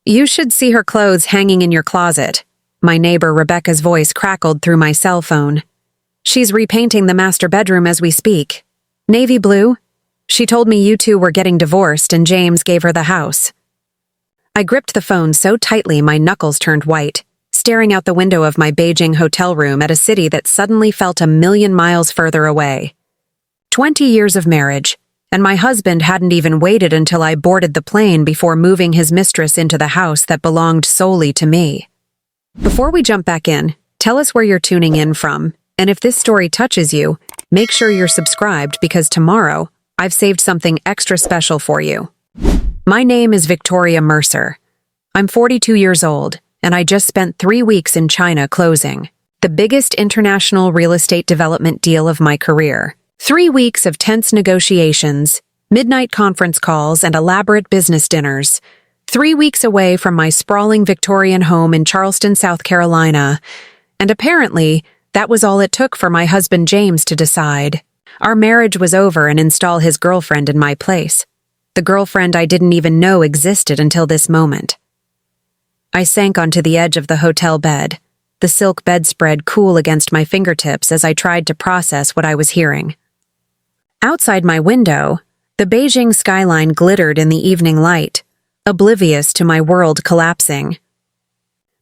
You should see her clothes hanging in your closet. My neighbor Rebecca's voice crackled through my cell phone. She's repainting the master bedroom as we speak. Navy blue. She told me you two were getting divorced and James gave her the house. I gripped the phone so tightly my knuckles turned white, staring out the window of my Beijing hotel room at a city that suddenly felt a million miles further away. 20 years of marriage, and my husband hadn't even waited until I boarded the plane before moving his mistress into the house that belonged solely to me. Before we jump back in, tell us where you're tuning in from, and if this story touches you, make sure you're subscribed because tomorrow, I've saved something extra special for you. My name is Victoria Mercer. I'm 42 years old, and I just spent 3 weeks in China closing the biggest international real estate development deal of my career. 3 weeks of tense negotiations, midnight conference calls, and elaborate business dinners. 3 weeks away from my sprawling Victorian home in Charleston, South Carolina. And apparently, that was all it took for my husband James to decide. Our marriage was over and install his girlfriend in my place. The girlfriend I didn't even know existed until this moment. I sank onto the edge of the hotel bed, the silk bedspread cool against my fingertips as I tried to process what I was hearing. Outside my window, the Beijing skyline glittered in the evening light, oblivious to my world collapsing.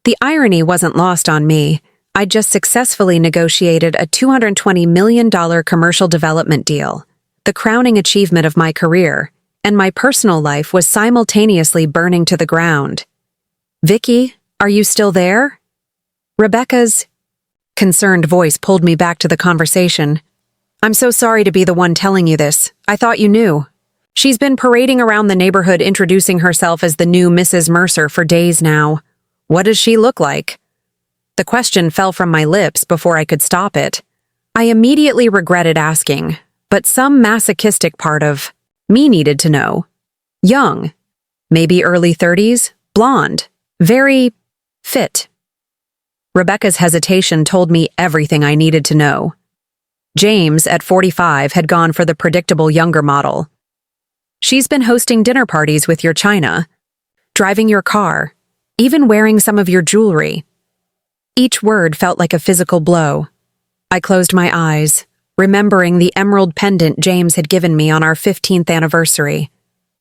The irony wasn't lost on me. I'd just successfully negotiated a $220 million commercial development deal, the crowning achievement of my career, and my personal life was simultaneously burning to the ground. Vicky, are you still there? Rebecca's concerned voice pulled me back to the conversation. I'm so sorry to be the one telling you this. I thought you knew. She's been parading around the neighborhood introducing herself as the new Mrs. Mercer for days now. What does she look like? The question fell from my lips before I could stop it. I immediately regretted asking, but some masochistic part of me needed to know. Young, maybe early 30s, blonde, very fit. Rebecca's hesitation told me everything I needed to know. James, at 45, had gone for the predictable younger model. She's been hosting dinner parties with your china, driving your car, even wearing some of your jewelry. Each word felt like a physical blow. I closed my eyes, remembering the emerald pendant James had given me on our 15th anniversary,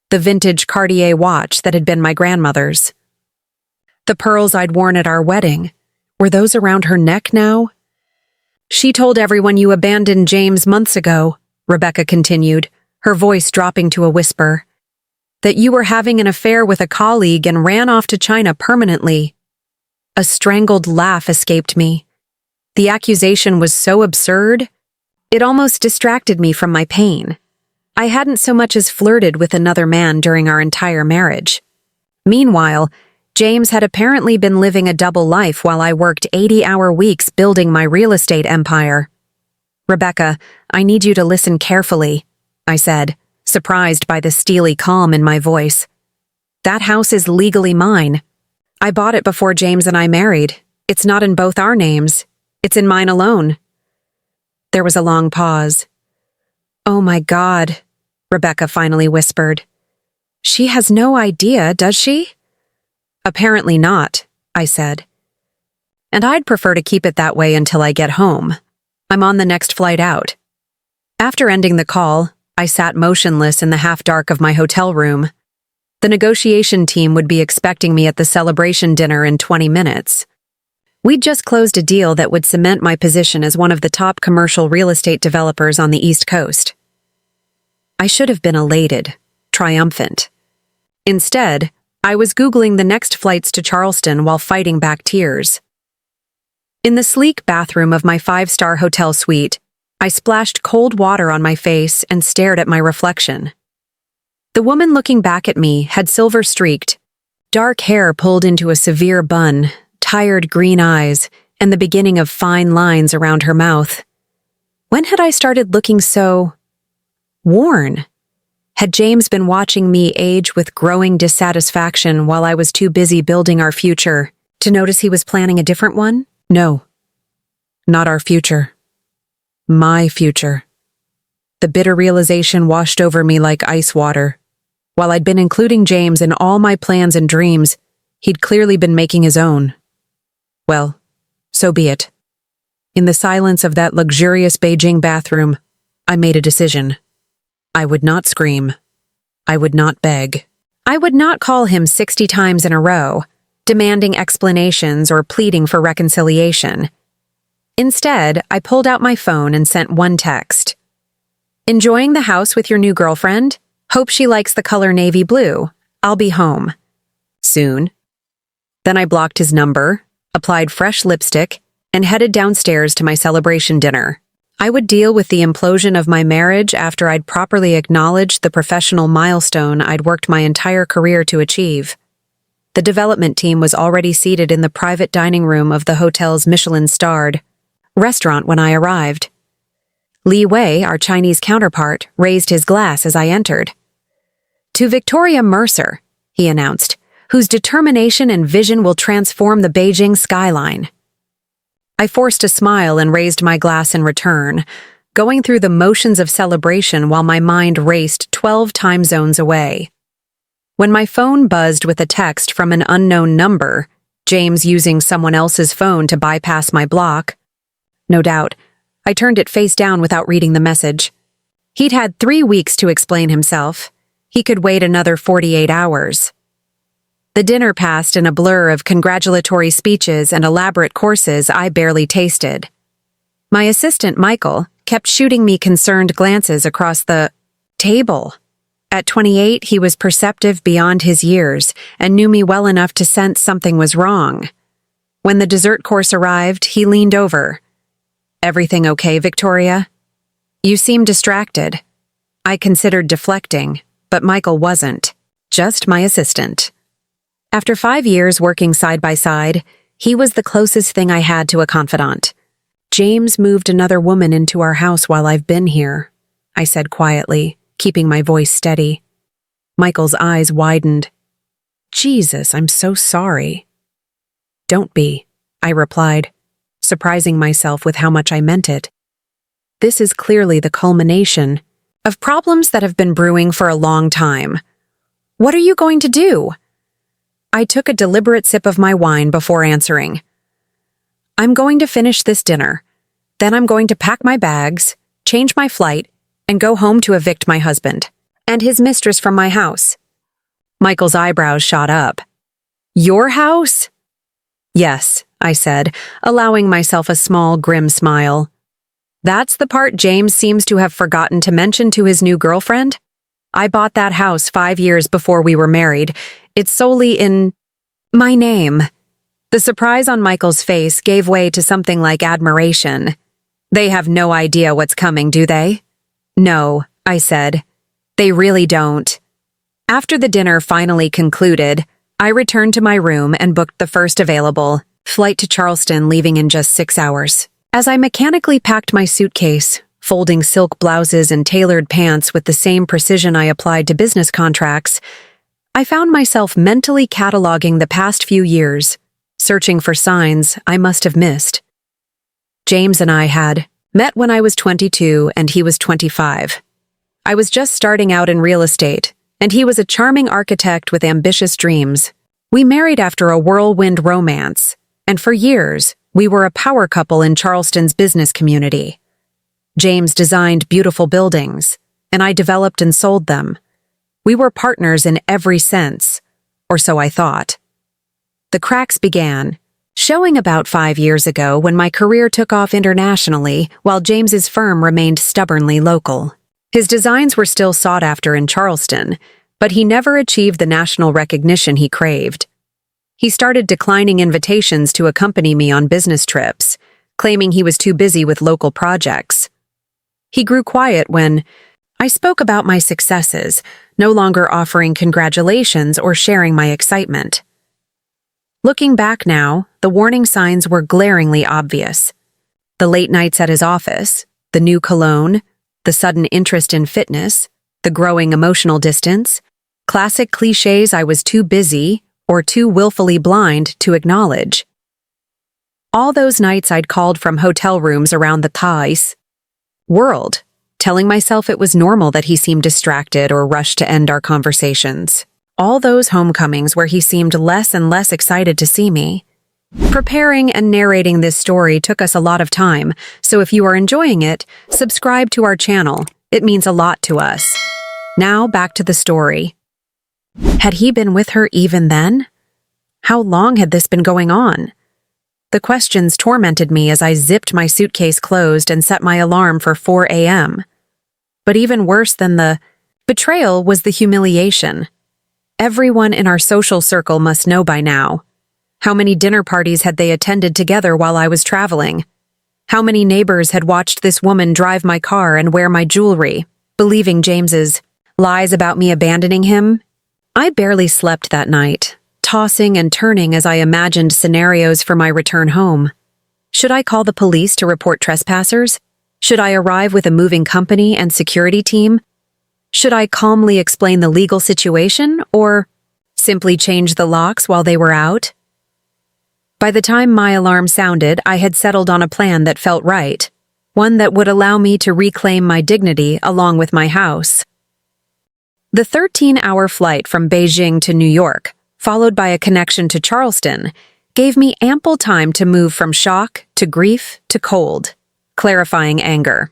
the vintage Cartier watch that had been my grandmother's. The pearls I'd worn at our wedding, were those around her neck now? She told everyone you abandoned James months ago, Rebecca continued, her voice dropping to a whisper, that you were having an affair with a colleague and ran off to China permanently. A strangled laugh escaped me. The accusation was so absurd, it almost distracted me from my pain. I hadn't so much as flirted with another man during our entire marriage. Meanwhile, James had apparently been living a double life while I worked 80-hour weeks building my real estate empire. Rebecca, I need you to listen carefully, I said, surprised by the steely calm in my voice. That house is legally mine. I bought it before James and I married. It's not in both our names. It's in mine alone. There was a long pause. Oh my God, Rebecca finally whispered. She has no idea, does she? Apparently not, I said. And I'd prefer to keep it that way until I get home. I'm on the next flight out. After ending the call, I sat motionless in the half-dark of my hotel room. The negotiation team would be expecting me at the celebration dinner in 20 minutes. We'd just closed a deal that would cement my position as one of the top commercial real estate developers on the East Coast. I should have been elated, triumphant. Instead, I was Googling the next flights to Charleston while fighting back tears. In the sleek bathroom of my 5-star hotel suite, I splashed cold water on my face and stared at my reflection. The woman looking back at me had silver-streaked, dark hair pulled into a severe bun, tired green eyes, and the beginning of fine lines around her mouth. When had I started looking so worn? Had James been watching me age with growing dissatisfaction while I was too busy building our future to notice he was planning a different one? No. Not our future. My future. The bitter realization washed over me like ice water. While I'd been including James in all my plans and dreams, He'd clearly been making his own. Well, so be it. In the silence of that luxurious Beijing bathroom, I made a decision. I would not scream. I would not beg. I would not call him 60 times in a row, demanding explanations or pleading for reconciliation. Instead, I pulled out my phone and sent one text. Enjoying the house with your new girlfriend? Hope she likes the color navy blue. I'll be home. Soon. Then I blocked his number, applied fresh lipstick, and headed downstairs to my celebration dinner. I would deal with the implosion of my marriage after I'd properly acknowledged the professional milestone I'd worked my entire career to achieve. The development team was already seated in the private dining room of the hotel's Michelin-starred restaurant when I arrived. Li Wei, our Chinese counterpart, raised his glass as I entered. To Victoria Mercer, he announced, whose determination and vision will transform the Beijing skyline. I forced a smile and raised my glass in return, going through the motions of celebration while my mind raced 12 time zones away. When my phone buzzed with a text from an unknown number, James using someone else's phone to bypass my block, no doubt, I turned it face down without reading the message. He'd had 3 weeks to explain himself. He could wait another 48 hours. The dinner passed in a blur of congratulatory speeches and elaborate courses I barely tasted. My assistant, Michael, kept shooting me concerned glances across the table. At 28, he was perceptive beyond his years and knew me well enough to sense something was wrong. When the dessert course arrived, he leaned over. Everything okay, Victoria? You seem distracted. I considered deflecting, but Michael wasn't. Just my assistant. After 5 years working side by side, he was the closest thing I had to a confidant. James moved another woman into our house while I've been here, I said quietly, keeping my voice steady. Michael's eyes widened. Jesus, I'm so sorry. Don't be, I replied, surprising myself with how much I meant it. This is clearly the culmination of problems that have been brewing for a long time. What are you going to do? I took a deliberate sip of my wine before answering. I'm going to finish this dinner. Then I'm going to pack my bags, change my flight, and go home to evict my husband and his mistress from my house. Michael's eyebrows shot up. Your house? Yes, I said, allowing myself a small, grim smile. That's the part James seems to have forgotten to mention to his new girlfriend? I bought that house 5 years before we were married. It's solely in my name. The surprise on Michael's face gave way to something like admiration. They have no idea what's coming, do they? No, I said. They really don't. After the dinner finally concluded, I returned to my room and booked the first available flight to Charleston, leaving in just 6 hours. As I mechanically packed my suitcase, folding silk blouses and tailored pants with the same precision I applied to business contracts, I found myself mentally cataloging the past few years, searching for signs I must have missed. James and I had met when I was 22 and he was 25. I was just starting out in real estate, and he was a charming architect with ambitious dreams. We married after a whirlwind romance, and for years, we were a power couple in Charleston's business community. James designed beautiful buildings, and I developed and sold them. We were partners in every sense, or so I thought. The cracks began, showing about 5 years ago when my career took off internationally while James's firm remained stubbornly local. His designs were still sought after in Charleston, but he never achieved the national recognition he craved. He started declining invitations to accompany me on business trips, claiming he was too busy with local projects. He grew quiet when I spoke about my successes, no longer offering congratulations or sharing my excitement. Looking back now, the warning signs were glaringly obvious. The late nights at his office, the new cologne, the sudden interest in fitness, the growing emotional distance, classic cliches I was too busy or too willfully blind to acknowledge. All those nights I'd called from hotel rooms around the Thais world, telling myself it was normal that he seemed distracted or rushed to end our conversations. all those homecomings where he seemed less and less excited to see me. Preparing and narrating this story took us a lot of time, so if you are enjoying it, subscribe to our channel. It means a lot to us. Now back to the story. Had he been with her even then? How long had this been going on? The questions tormented me as I zipped my suitcase closed and set my alarm for 4 a.m. But even worse than the betrayal was the humiliation. Everyone in our social circle must know by now. How many dinner parties had they attended together while I was traveling? How many neighbors had watched this woman drive my car and wear my jewelry, believing James's lies about me abandoning him? I barely slept that night, tossing and turning as I imagined scenarios for my return home. Should I call the police to report trespassers? Should I arrive with a moving company and security team? Should I calmly explain the legal situation, or simply change the locks while they were out? By the time my alarm sounded, I had settled on a plan that felt right, one that would allow me to reclaim my dignity along with my house. The 13-hour flight from Beijing to New York, followed by a connection to Charleston, gave me ample time to move from shock to grief to cold, clarifying anger.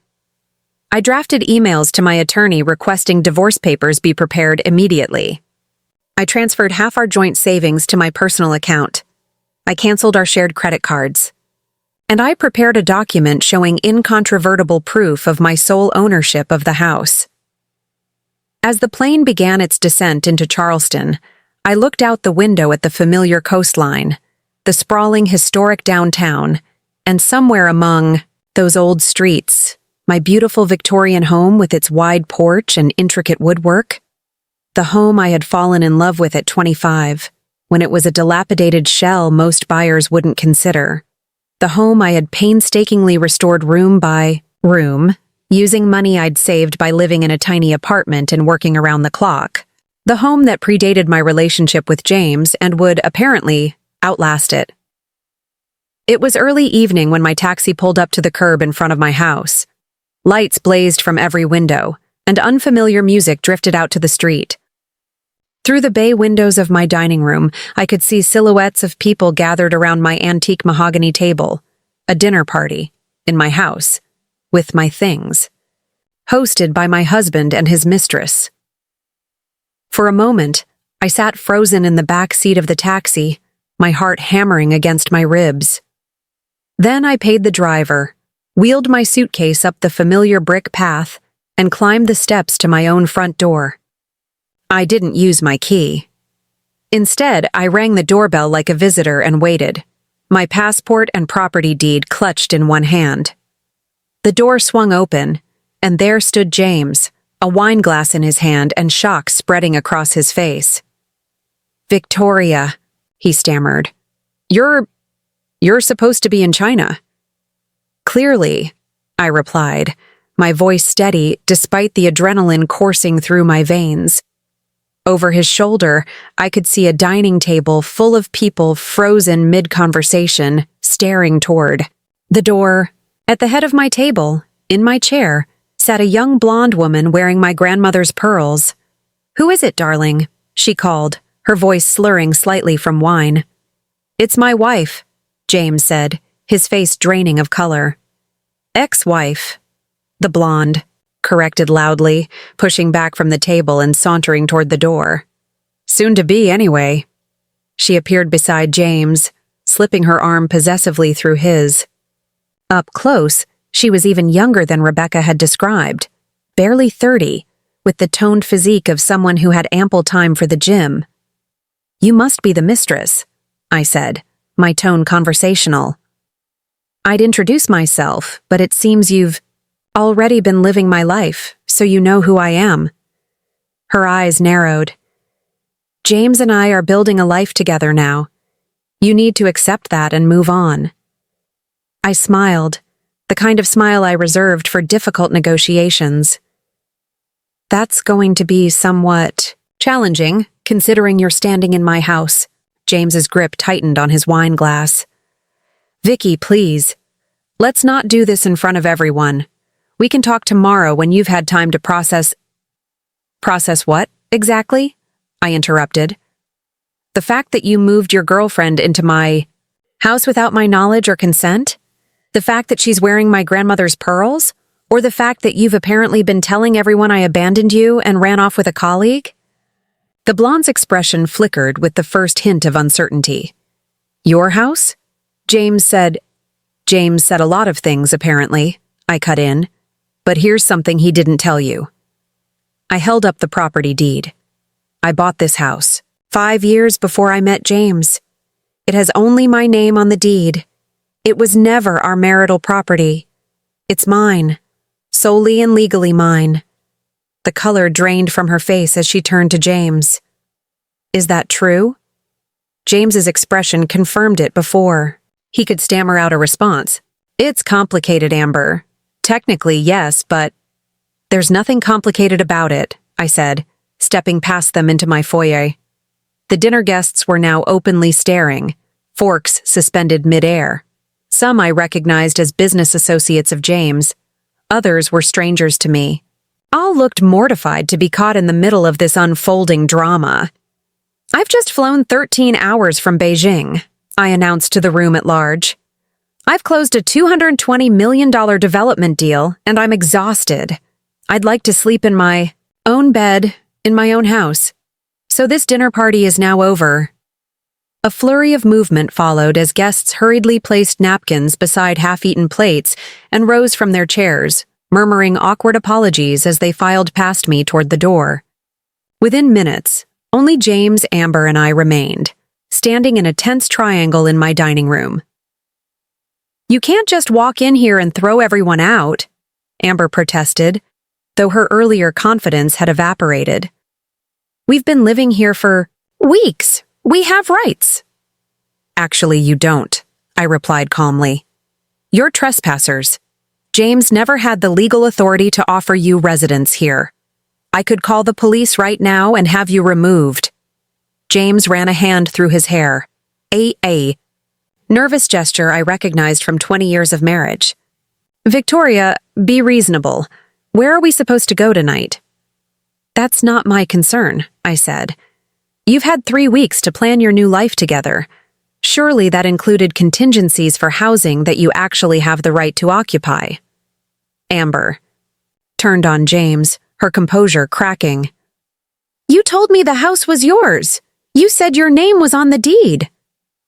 I drafted emails to my attorney requesting divorce papers be prepared immediately. I transferred half our joint savings to my personal account. I canceled our shared credit cards. And I prepared a document showing incontrovertible proof of my sole ownership of the house. As the plane began its descent into Charleston, I looked out the window at the familiar coastline, the sprawling historic downtown, and somewhere among those old streets, my beautiful Victorian home with its wide porch and intricate woodwork. The home I had fallen in love with at 25, when it was a dilapidated shell most buyers wouldn't consider. The home I had painstakingly restored room by room, using money I'd saved by living in a tiny apartment and working around the clock. The home that predated my relationship with James and would, apparently, outlast it. It was early evening when my taxi pulled up to the curb in front of my house. Lights blazed from every window, and unfamiliar music drifted out to the street. Through the bay windows of my dining room, I could see silhouettes of people gathered around my antique mahogany table, a dinner party, in my house, with my things, hosted by my husband and his mistress. For a moment, I sat frozen in the back seat of the taxi, my heart hammering against my ribs. Then I paid the driver, wheeled my suitcase up the familiar brick path, and climbed the steps to my own front door. I didn't use my key. Instead, I rang the doorbell like a visitor and waited, my passport and property deed clutched in one hand. The door swung open, and there stood James, a wine glass in his hand and shock spreading across his face. "Victoria," he stammered. You're supposed to be in China." "Clearly," I replied, my voice steady despite the adrenaline coursing through my veins. Over his shoulder, I could see a dining table full of people frozen mid-conversation, staring toward the door. At the head of my table, in my chair, sat a young blonde woman wearing my grandmother's pearls. "Who is it, darling?" she called, her voice slurring slightly from wine. "It's my wife," James said, his face draining of color. "Ex-wife," the blonde corrected loudly, pushing back from the table and sauntering toward the door. "Soon to be, anyway." She appeared beside James, slipping her arm possessively through his. Up close, she was even younger than Rebecca had described, barely 30, with the toned physique of someone who had ample time for the gym. "You must be the mistress," I said, my tone conversational. "I'd introduce myself, but it seems you've already been living my life, so you know who I am." Her eyes narrowed. "James and I are building a life together now. You need to accept that and move on." I smiled, the kind of smile I reserved for difficult negotiations. "That's going to be somewhat challenging, considering you're standing in my house." James's grip tightened on his wine glass. "Vicky, please. Let's not do this in front of everyone. We can talk tomorrow when you've had time to process." "Process what, exactly?" I interrupted. The fact that you moved your girlfriend into my house without my knowledge or consent? The fact that she's wearing my grandmother's pearls? Or the fact that you've apparently been telling everyone I abandoned you and ran off with a colleague? The blonde's expression flickered with the first hint of uncertainty. Your house? James said a lot of things, apparently, I cut in. But here's something he didn't tell you. I held up the property deed. I bought this house 5 years before I met James. It has only my name on the deed. It was never our marital property. It's mine. Solely and legally mine. The color drained from her face as she turned to James. Is that true? James's expression confirmed it before. He could stammer out a response. It's complicated, Amber. Technically, yes, but there's nothing complicated about it, I said, stepping past them into my foyer. The dinner guests were now openly staring, forks suspended midair. Some I recognized as business associates of James. Others were strangers to me. All looked mortified to be caught in the middle of this unfolding drama. I've just flown 13 hours from Beijing, I announced to the room at large. I've closed a $220 million development deal, and I'm exhausted. I'd like to sleep in my own bed, in my own house. So this dinner party is now over. A flurry of movement followed as guests hurriedly placed napkins beside half-eaten plates and rose from their chairs, murmuring awkward apologies as they filed past me toward the door. Within minutes, only James, Amber, and I remained, standing in a tense triangle in my dining room. You can't just walk in here and throw everyone out, Amber protested, though her earlier confidence had evaporated. We've been living here for weeks. We have rights. Actually, you don't, I replied calmly. You're trespassers. James never had the legal authority to offer you residence here. I could call the police right now and have you removed. James ran a hand through his hair. A nervous gesture I recognized from 20 years of marriage. Victoria, be reasonable. Where are we supposed to go tonight? That's not my concern, I said. You've had 3 weeks to plan your new life together. Surely that included contingencies for housing that you actually have the right to occupy. Amber turned on James, her composure cracking. You told me the house was yours. You said your name was on the deed.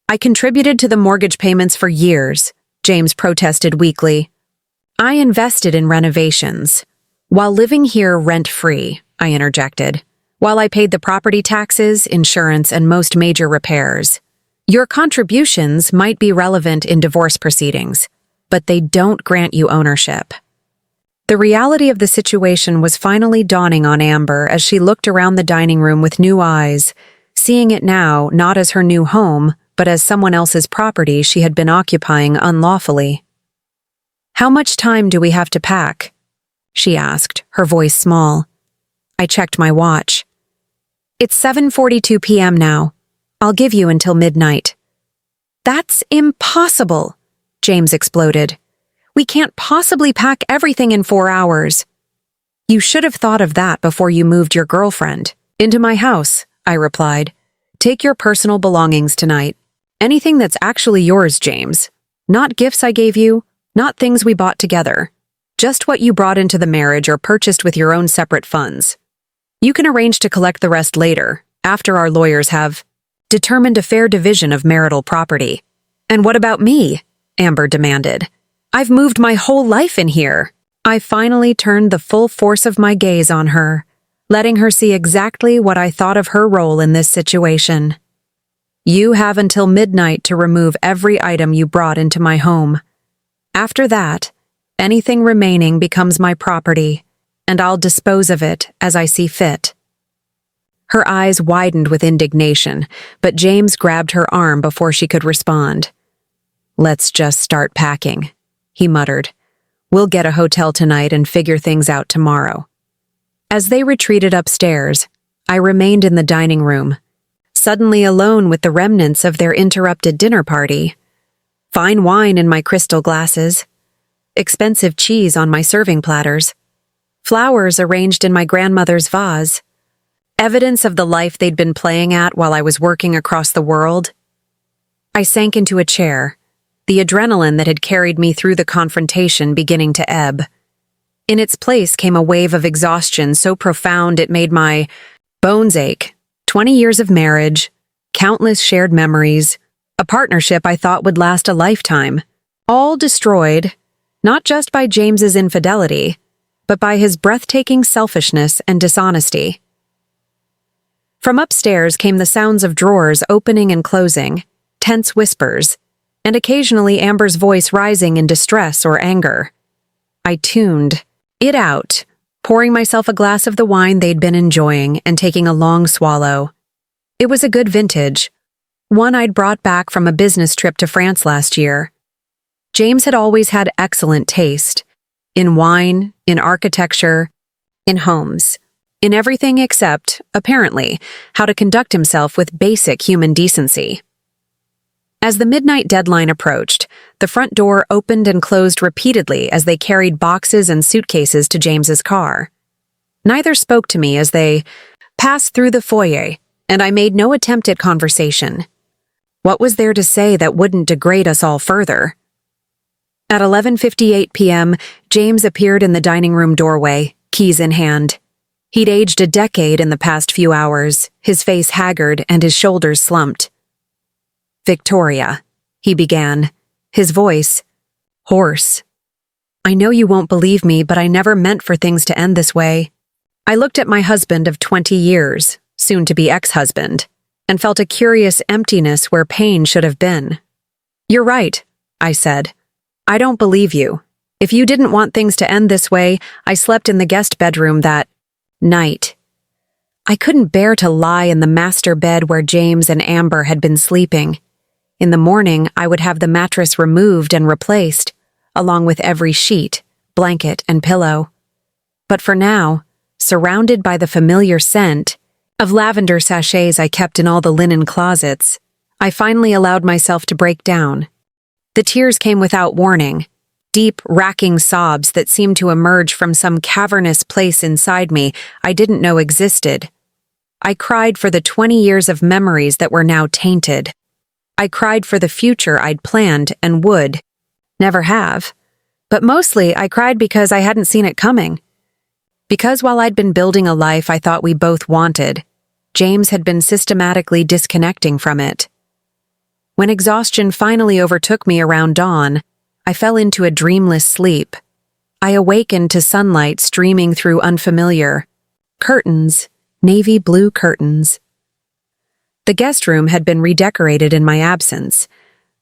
I contributed to the mortgage payments for years, James protested weakly. I invested in renovations. While living here rent-free, I interjected, while I paid the property taxes, insurance, and most major repairs. Your contributions might be relevant in divorce proceedings, but they don't grant you ownership. The reality of the situation was finally dawning on Amber as she looked around the dining room with new eyes, seeing it now not as her new home, but as someone else's property she had been occupying unlawfully. How much time do we have to pack? She asked, her voice small. I checked my watch. It's 7:42 p.m. now. I'll give you until midnight. That's impossible, James exploded. We can't possibly pack everything in 4 hours. You should have thought of that before you moved your girlfriend into my house, I replied. Take your personal belongings tonight. Anything that's actually yours, James. Not gifts I gave you, not things we bought together. Just what you brought into the marriage or purchased with your own separate funds. You can arrange to collect the rest later, after our lawyers have determined a fair division of marital property. And what about me? Amber demanded. I've moved my whole life in here. I finally turned the full force of my gaze on her, letting her see exactly what I thought of her role in this situation. You have until midnight to remove every item you brought into my home. After that, anything remaining becomes my property, and I'll dispose of it as I see fit. Her eyes widened with indignation, but James grabbed her arm before she could respond. Let's just start packing, he muttered. We'll get a hotel tonight and figure things out tomorrow. As they retreated upstairs, I remained in the dining room, suddenly alone with the remnants of their interrupted dinner party. Fine wine in my crystal glasses, expensive cheese on my serving platters, flowers arranged in my grandmother's vase, evidence of the life they'd been playing at while I was working across the world. I sank into a chair, the adrenaline that had carried me through the confrontation beginning to ebb. In its place came a wave of exhaustion so profound it made my bones ache. 20 years of marriage, countless shared memories, a partnership I thought would last a lifetime, all destroyed, not just by James's infidelity, but by his breathtaking selfishness and dishonesty. From upstairs came the sounds of drawers opening and closing, tense whispers, and occasionally Amber's voice rising in distress or anger. I tuned it out, pouring myself a glass of the wine they'd been enjoying and taking a long swallow. It was a good vintage, one I'd brought back from a business trip to France last year. James had always had excellent taste, in wine, in architecture, in homes, in everything except, apparently, how to conduct himself with basic human decency. As the midnight deadline approached, the front door opened and closed repeatedly as they carried boxes and suitcases to James's car. Neither spoke to me as they passed through the foyer, and I made no attempt at conversation. What was there to say that wouldn't degrade us all further? At 11:58 p.m., James appeared in the dining room doorway, keys in hand. He'd aged a decade in the past few hours, his face haggard and his shoulders slumped. "Victoria," he began, his voice hoarse. "I know you won't believe me, but I never meant for things to end this way." I looked at my husband of 20 years, soon-to-be ex-husband, and felt a curious emptiness where pain should have been. "You're right," I said. "I don't believe you. If you didn't want things to end this way, I slept in the guest bedroom that night." I couldn't bear to lie in the master bed where James and Amber had been sleeping. In the morning, I would have the mattress removed and replaced, along with every sheet, blanket, and pillow. But for now, surrounded by the familiar scent of lavender sachets I kept in all the linen closets, I finally allowed myself to break down. The tears came without warning, deep, racking sobs that seemed to emerge from some cavernous place inside me I didn't know existed. I cried for the 20 years of memories that were now tainted. I cried for the future I'd planned and would never have. But mostly I cried because I hadn't seen it coming. Because while I'd been building a life I thought we both wanted, James had been systematically disconnecting from it. When exhaustion finally overtook me around dawn, I fell into a dreamless sleep. I awakened to sunlight streaming through unfamiliar curtains, navy blue curtains. The guest room had been redecorated in my absence.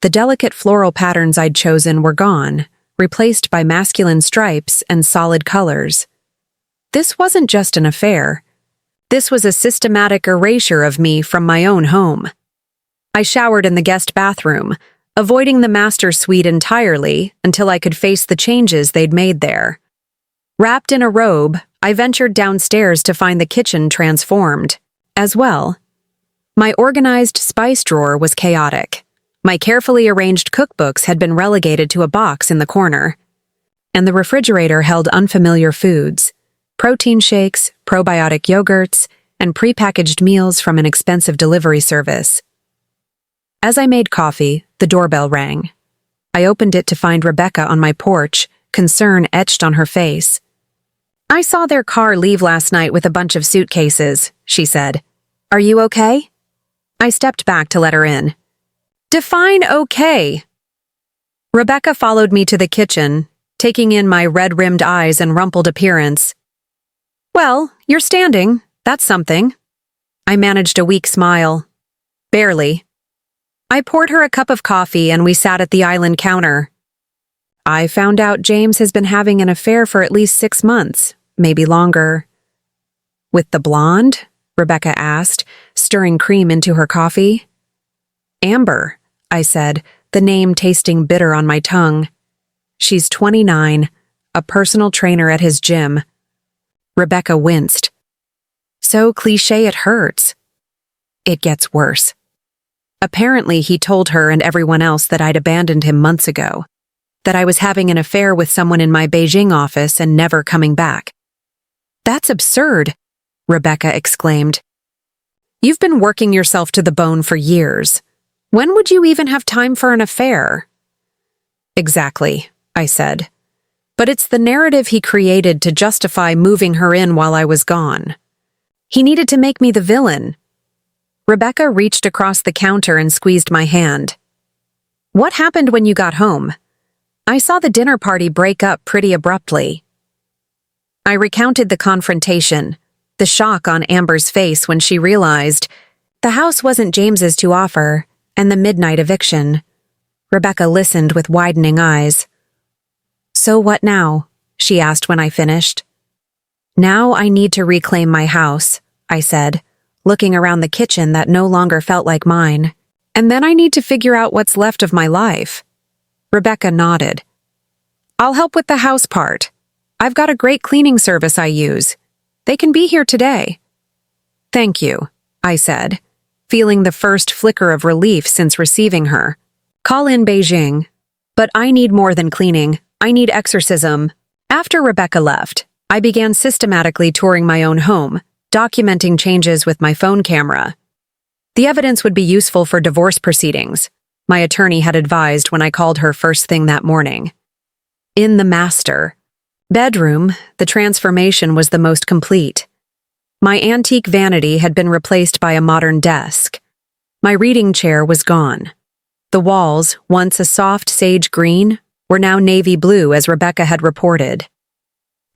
The delicate floral patterns I'd chosen were gone, replaced by masculine stripes and solid colors. This wasn't just an affair. This was a systematic erasure of me from my own home. I showered in the guest bathroom, avoiding the master suite entirely until I could face the changes they'd made there. Wrapped in a robe, I ventured downstairs to find the kitchen transformed, as well. My organized spice drawer was chaotic. My carefully arranged cookbooks had been relegated to a box in the corner. And the refrigerator held unfamiliar foods, protein shakes, probiotic yogurts, and prepackaged meals from an expensive delivery service. As I made coffee, the doorbell rang. I opened it to find Rebecca on my porch, concern etched on her face. "I saw their car leave last night with a bunch of suitcases," she said. "Are you okay?" I stepped back to let her in. "Define okay." Rebecca followed me to the kitchen, taking in my red-rimmed eyes and rumpled appearance. "Well, you're standing. That's something." I managed a weak smile. "Barely." I poured her a cup of coffee and we sat at the island counter. "I found out James has been having an affair for at least 6 months, maybe longer." "With the blonde?" Rebecca asked, stirring cream into her coffee. "Amber," I said, the name tasting bitter on my tongue. "She's 29, a personal trainer at his gym." Rebecca winced. "So cliché it hurts." "It gets worse." Apparently he told her and everyone else that I'd abandoned him months ago, that I was having an affair with someone in my Beijing office and never coming back. "That's absurd," Rebecca exclaimed. You've been working yourself to the bone for years. When would you even have time for an affair?" "Exactly," I said. "But it's the narrative he created to justify moving her in while I was gone. He needed to make me the villain." Rebecca reached across the counter and squeezed my hand. "What happened when you got home? I saw the dinner party break up pretty abruptly." I recounted the confrontation, the shock on Amber's face when she realized the house wasn't James's to offer, and the midnight eviction. Rebecca listened with widening eyes. "So what now?" she asked when I finished. "Now I need to reclaim my house," I said, looking around the kitchen that no longer felt like mine. "And then I need to figure out what's left of my life." Rebecca nodded. "I'll help with the house part. I've got a great cleaning service I use. They can be here today." "Thank you," I said, feeling the first flicker of relief since receiving her. "Call in Beijing. But I need more than cleaning. I need exorcism." After Rebecca left, I began systematically touring my own home, documenting changes with my phone camera. The evidence would be useful for divorce proceedings, my attorney had advised when I called her first thing that morning. In the master bedroom, the transformation was the most complete. My antique vanity had been replaced by a modern desk. My reading chair was gone. The walls, once a soft sage green, were now navy blue as Rebecca had reported.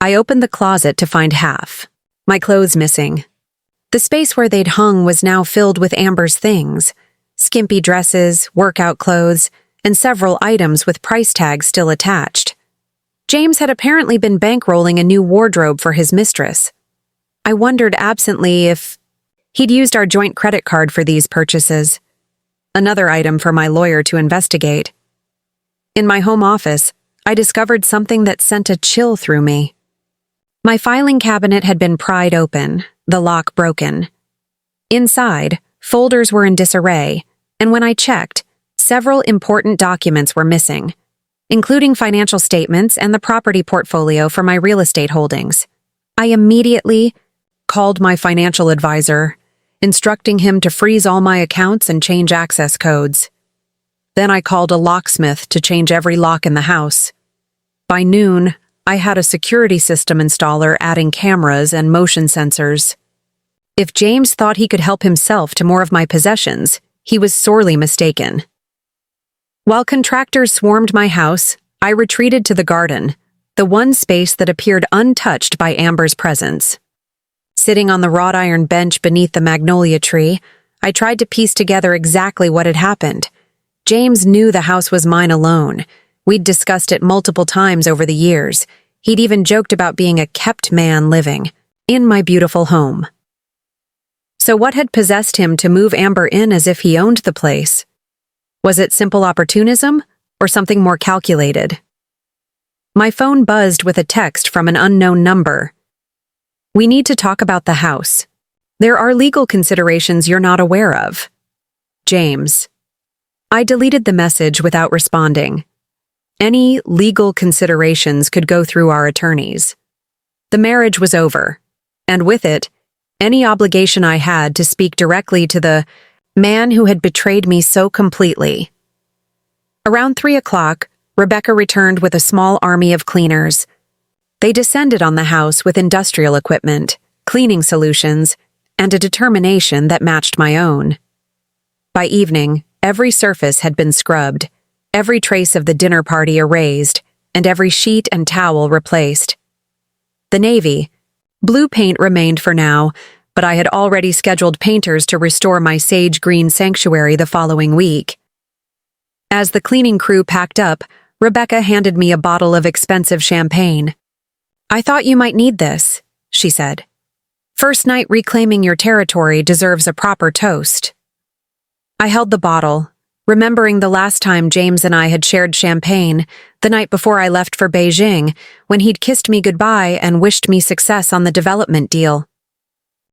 I opened the closet to find half, my clothes missing. The space where they'd hung was now filled with Amber's things, skimpy dresses, workout clothes, and several items with price tags still attached. James had apparently been bankrolling a new wardrobe for his mistress. I wondered absently if he'd used our joint credit card for these purchases. Another item for my lawyer to investigate. In my home office, I discovered something that sent a chill through me. My filing cabinet had been pried open, the lock broken. Inside, folders were in disarray, and when I checked, several important documents were missing, including financial statements and the property portfolio for my real estate holdings. I immediately called my financial advisor, instructing him to freeze all my accounts and change access codes. Then I called a locksmith to change every lock in the house. By noon, I had a security system installer adding cameras and motion sensors. If James thought he could help himself to more of my possessions, he was sorely mistaken. While contractors swarmed my house, I retreated to the garden, the one space that appeared untouched by Amber's presence. Sitting on the wrought iron bench beneath the magnolia tree, I tried to piece together exactly what had happened. James knew the house was mine alone. We'd discussed it multiple times over the years. He'd even joked about being a kept man living in my beautiful home. So what had possessed him to move Amber in as if he owned the place? Was it simple opportunism or something more calculated? My phone buzzed with a text from an unknown number. "We need to talk about the house. There are legal considerations you're not aware of. James." I deleted the message without responding. Any legal considerations could go through our attorneys. The marriage was over, and with it, any obligation I had to speak directly to the man who had betrayed me so completely. Around 3 o'clock, Rebecca returned with a small army of cleaners. They descended on the house with industrial equipment, cleaning solutions, and a determination that matched my own. By evening, every surface had been scrubbed, every trace of the dinner party erased, and every sheet and towel replaced. The navy, blue paint remained for now, but I had already scheduled painters to restore my sage green sanctuary the following week. As the cleaning crew packed up, Rebecca handed me a bottle of expensive champagne. "I thought you might need this," she said. "First night reclaiming your territory deserves a proper toast." I held the bottle, remembering the last time James and I had shared champagne, the night before I left for Beijing, when he'd kissed me goodbye and wished me success on the development deal.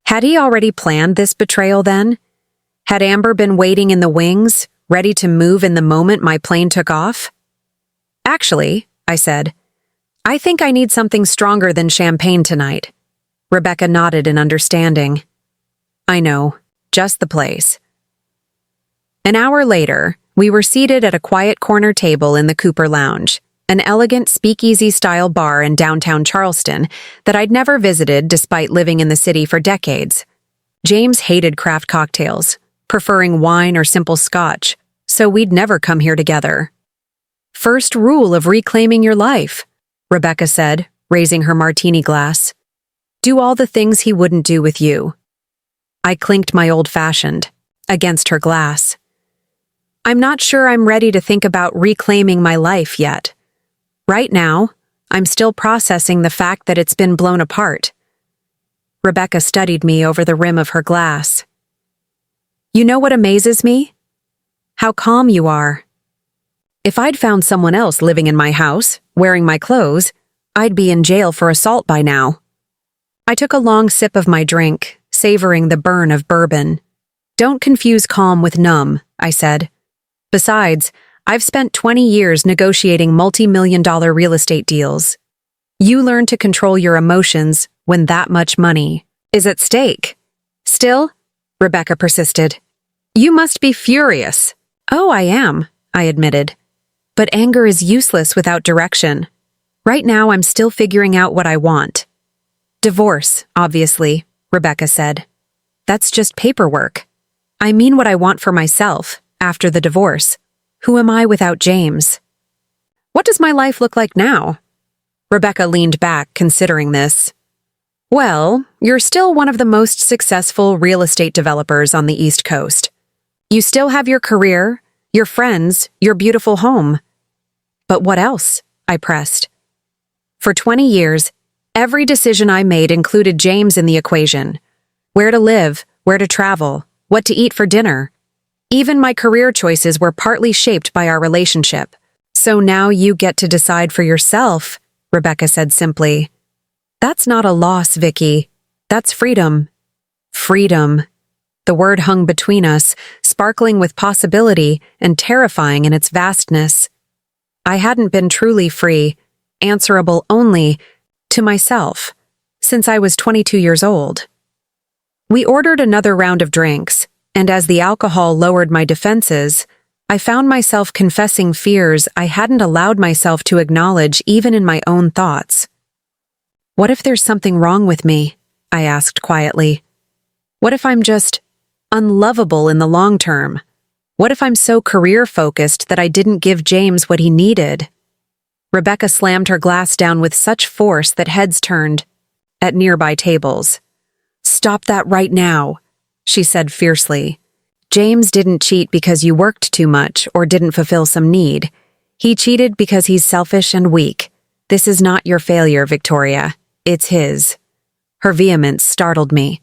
Had he already planned this betrayal then? Had Amber been waiting in the wings, ready to move in the moment my plane took off? "Actually," I said, "I think I need something stronger than champagne tonight." Rebecca nodded in understanding. "I know. just the place. An hour later, we were seated at a quiet corner table in the Cooper Lounge, an elegant speakeasy-style bar in downtown Charleston that I'd never visited despite living in the city for decades. James hated craft cocktails, preferring wine or simple scotch, so we'd never come here together. "First rule of reclaiming your life," Rebecca said, raising her martini glass. "Do all the things he wouldn't do with you." I clinked my old-fashioned against her glass. "I'm not sure I'm ready to think about reclaiming my life yet. Right now, I'm still processing the fact that it's been blown apart." Rebecca studied me over the rim of her glass. "You know what amazes me? How calm you are. If I'd found someone else living in my house, wearing my clothes, I'd be in jail for assault by now." I took a long sip of my drink, savoring the burn of bourbon. "Don't confuse calm with numb," I said. "Besides, I've spent 20 years negotiating multi-million-dollar real estate deals. You learn to control your emotions when that much money is at stake." "Still," Rebecca persisted, "you must be furious." "Oh, I am," I admitted. "But anger is useless without direction. Right now, I'm still figuring out what I want." "Divorce, obviously," Rebecca said. "That's just paperwork. I mean what I want for myself, after the divorce. Who am I without James?" "What does my life look like now?" Rebecca leaned back, considering this. "Well, you're still one of the most successful real estate developers on the East Coast. You still have your career, your friends, your beautiful home." "But what else?" I pressed. "For 20 years, every decision I made included James in the equation. Where to live, where to travel, what to eat for dinner. Even my career choices were partly shaped by our relationship. So now you get to decide for yourself," Rebecca said simply. "That's not a loss, Vicky. That's freedom." Freedom. The word hung between us, sparkling with possibility and terrifying in its vastness. I hadn't been truly free, answerable only to myself, since I was 22 years old. We ordered another round of drinks, and as the alcohol lowered my defenses, I found myself confessing fears I hadn't allowed myself to acknowledge even in my own thoughts. "What if there's something wrong with me?" I asked quietly. "What if I'm just unlovable in the long term? What if I'm so career-focused that I didn't give James what he needed?" Rebecca slammed her glass down with such force that heads turned at nearby tables. "Stop that right now," she said fiercely. "James didn't cheat because you worked too much or didn't fulfill some need. He cheated because he's selfish and weak. This is not your failure, Victoria. It's his." Her vehemence startled me.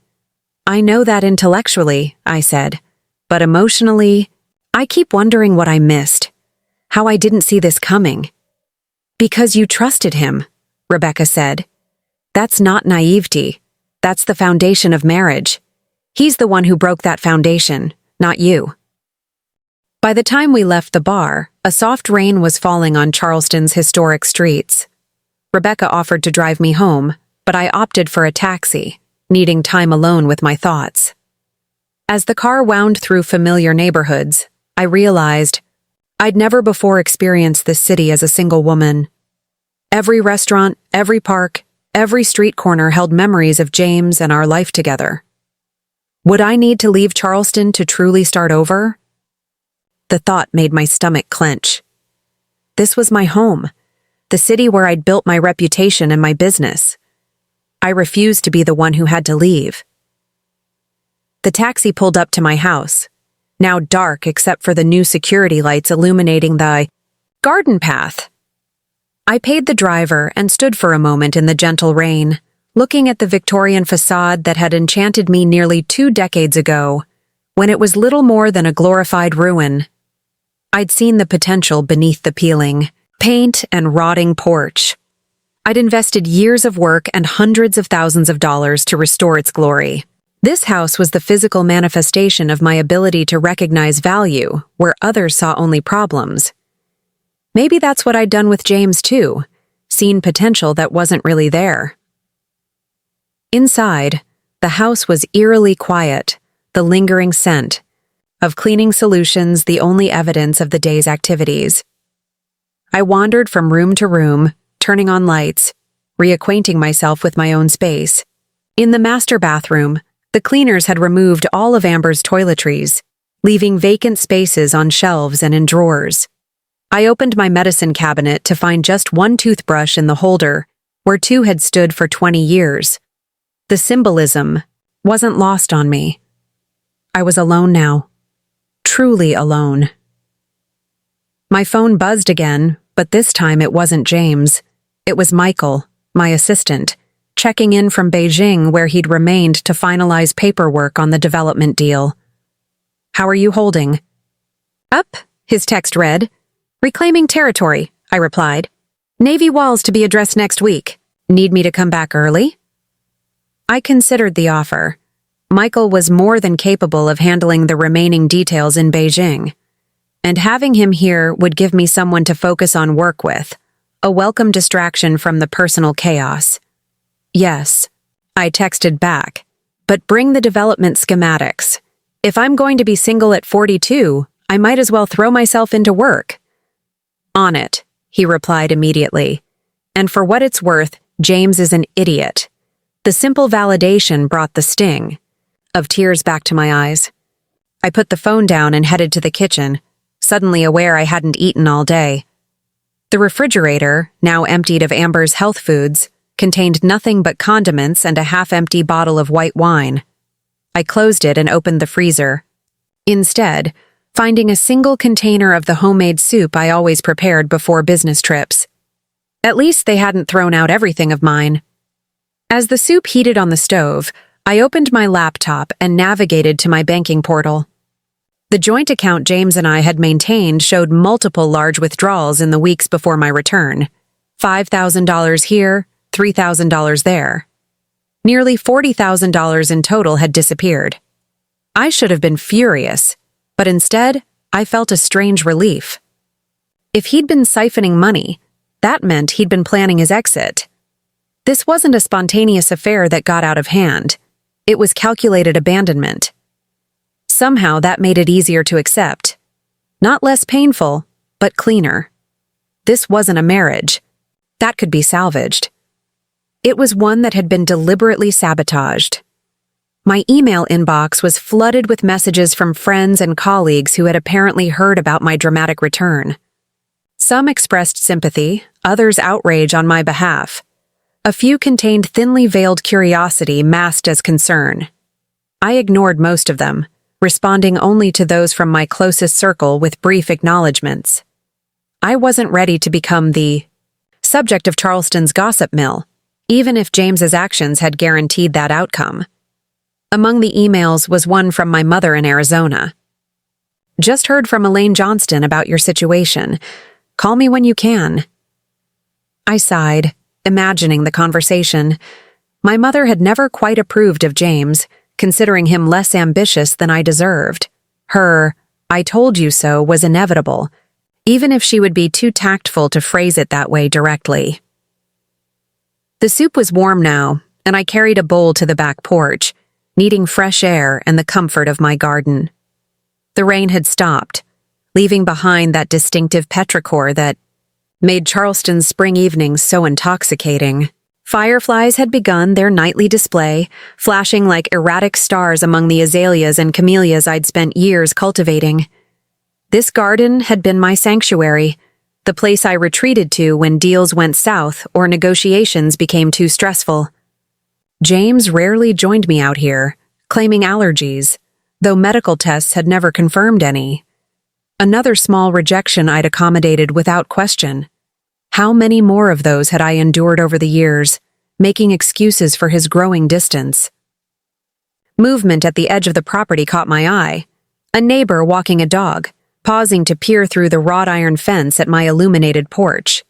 "I know that intellectually," I said, "but emotionally, I keep wondering what I missed, how I didn't see this coming." "Because you trusted him," Rebecca said. "That's not naivety. That's the foundation of marriage. He's the one who broke that foundation, not you." By the time we left the bar, a soft rain was falling on Charleston's historic streets. Rebecca offered to drive me home, but I opted for a taxi, needing time alone with my thoughts. As the car wound through familiar neighborhoods, I realized I'd never before experienced this city as a single woman. Every restaurant, every park, every street corner held memories of James and our life together. Would I need to leave Charleston to truly start over? The thought made my stomach clench. This was my home, the city where I'd built my reputation and my business. I refused to be the one who had to leave. The taxi pulled up to my house, now dark except for the new security lights illuminating the garden path. I paid the driver and stood for a moment in the gentle rain, looking at the Victorian facade that had enchanted me nearly 2 decades ago, when it was little more than a glorified ruin. I'd seen the potential beneath the peeling paint and rotting porch. I'd invested years of work and hundreds of thousands of dollars to restore its glory. This house was the physical manifestation of my ability to recognize value where others saw only problems. Maybe that's what I'd done with James too, seen potential that wasn't really there. Inside, the house was eerily quiet, the lingering scent of cleaning solutions, the only evidence of the day's activities. I wandered from room to room, turning on lights, reacquainting myself with my own space. In the master bathroom, the cleaners had removed all of Amber's toiletries, leaving vacant spaces on shelves and in drawers. I opened my medicine cabinet to find just one toothbrush in the holder, where two had stood for 20 years. The symbolism wasn't lost on me. I was alone now. Truly alone. My phone buzzed again, but this time it wasn't James. It was Michael, my assistant, checking in from Beijing where he'd remained to finalize paperwork on the development deal. "How are you holding?" "Up," his text read. "Reclaiming territory," I replied. "Navy walls to be addressed next week. Need me to come back early?" I considered the offer. Michael was more than capable of handling the remaining details in Beijing, and having him here would give me someone to focus on work with, a welcome distraction from the personal chaos. "Yes," I texted back, "but bring the development schematics. If I'm going to be single at 42, I might as well throw myself into work." "On it," he replied immediately. And for what it's worth, James is an idiot. The simple validation brought the sting of tears back to my eyes. I put the phone down and headed to the kitchen, suddenly aware I hadn't eaten all day. The refrigerator, now emptied of Amber's health foods, contained nothing but condiments and a half-empty bottle of white wine. I closed it and opened the freezer. Instead, finding a single container of the homemade soup I always prepared before business trips. At least they hadn't thrown out everything of mine. As the soup heated on the stove, I opened my laptop and navigated to my banking portal. The joint account James and I had maintained showed multiple large withdrawals in the weeks before my return. $5,000 here, $3,000 there. Nearly $40,000 in total had disappeared. I should have been furious, but instead, I felt a strange relief. If he'd been siphoning money, that meant he'd been planning his exit. This wasn't a spontaneous affair that got out of hand. It was calculated abandonment. Somehow that made it easier to accept. Not less painful, but cleaner. This wasn't a marriage. That could be salvaged. It was one that had been deliberately sabotaged. My email inbox was flooded with messages from friends and colleagues who had apparently heard about my dramatic return. Some expressed sympathy, others outrage on my behalf. A few contained thinly veiled curiosity masked as concern. I ignored most of them, responding only to those from my closest circle with brief acknowledgments. I wasn't ready to become the subject of Charleston's gossip mill, even if James's actions had guaranteed that outcome. Among the emails was one from my mother in Arizona. "Just heard from Elaine Johnston about your situation. Call me when you can." I sighed, imagining the conversation. My mother had never quite approved of James, considering him less ambitious than I deserved. Her "I told you so" was inevitable, even if she would be too tactful to phrase it that way directly. The soup was warm now, and I carried a bowl to the back porch, needing fresh air and the comfort of my garden. The rain had stopped, leaving behind that distinctive petrichor that made Charleston's spring evenings so intoxicating. Fireflies had begun their nightly display, flashing like erratic stars among the azaleas and camellias I'd spent years cultivating. This garden had been my sanctuary, the place I retreated to when deals went south or negotiations became too stressful. James rarely joined me out here, claiming allergies, though medical tests had never confirmed any. Another small rejection I'd accommodated without question. How many more of those had I endured over the years, making excuses for his growing distance? Movement at the edge of the property caught my eye. A neighbor walking a dog, pausing to peer through the wrought iron fence at my illuminated porch.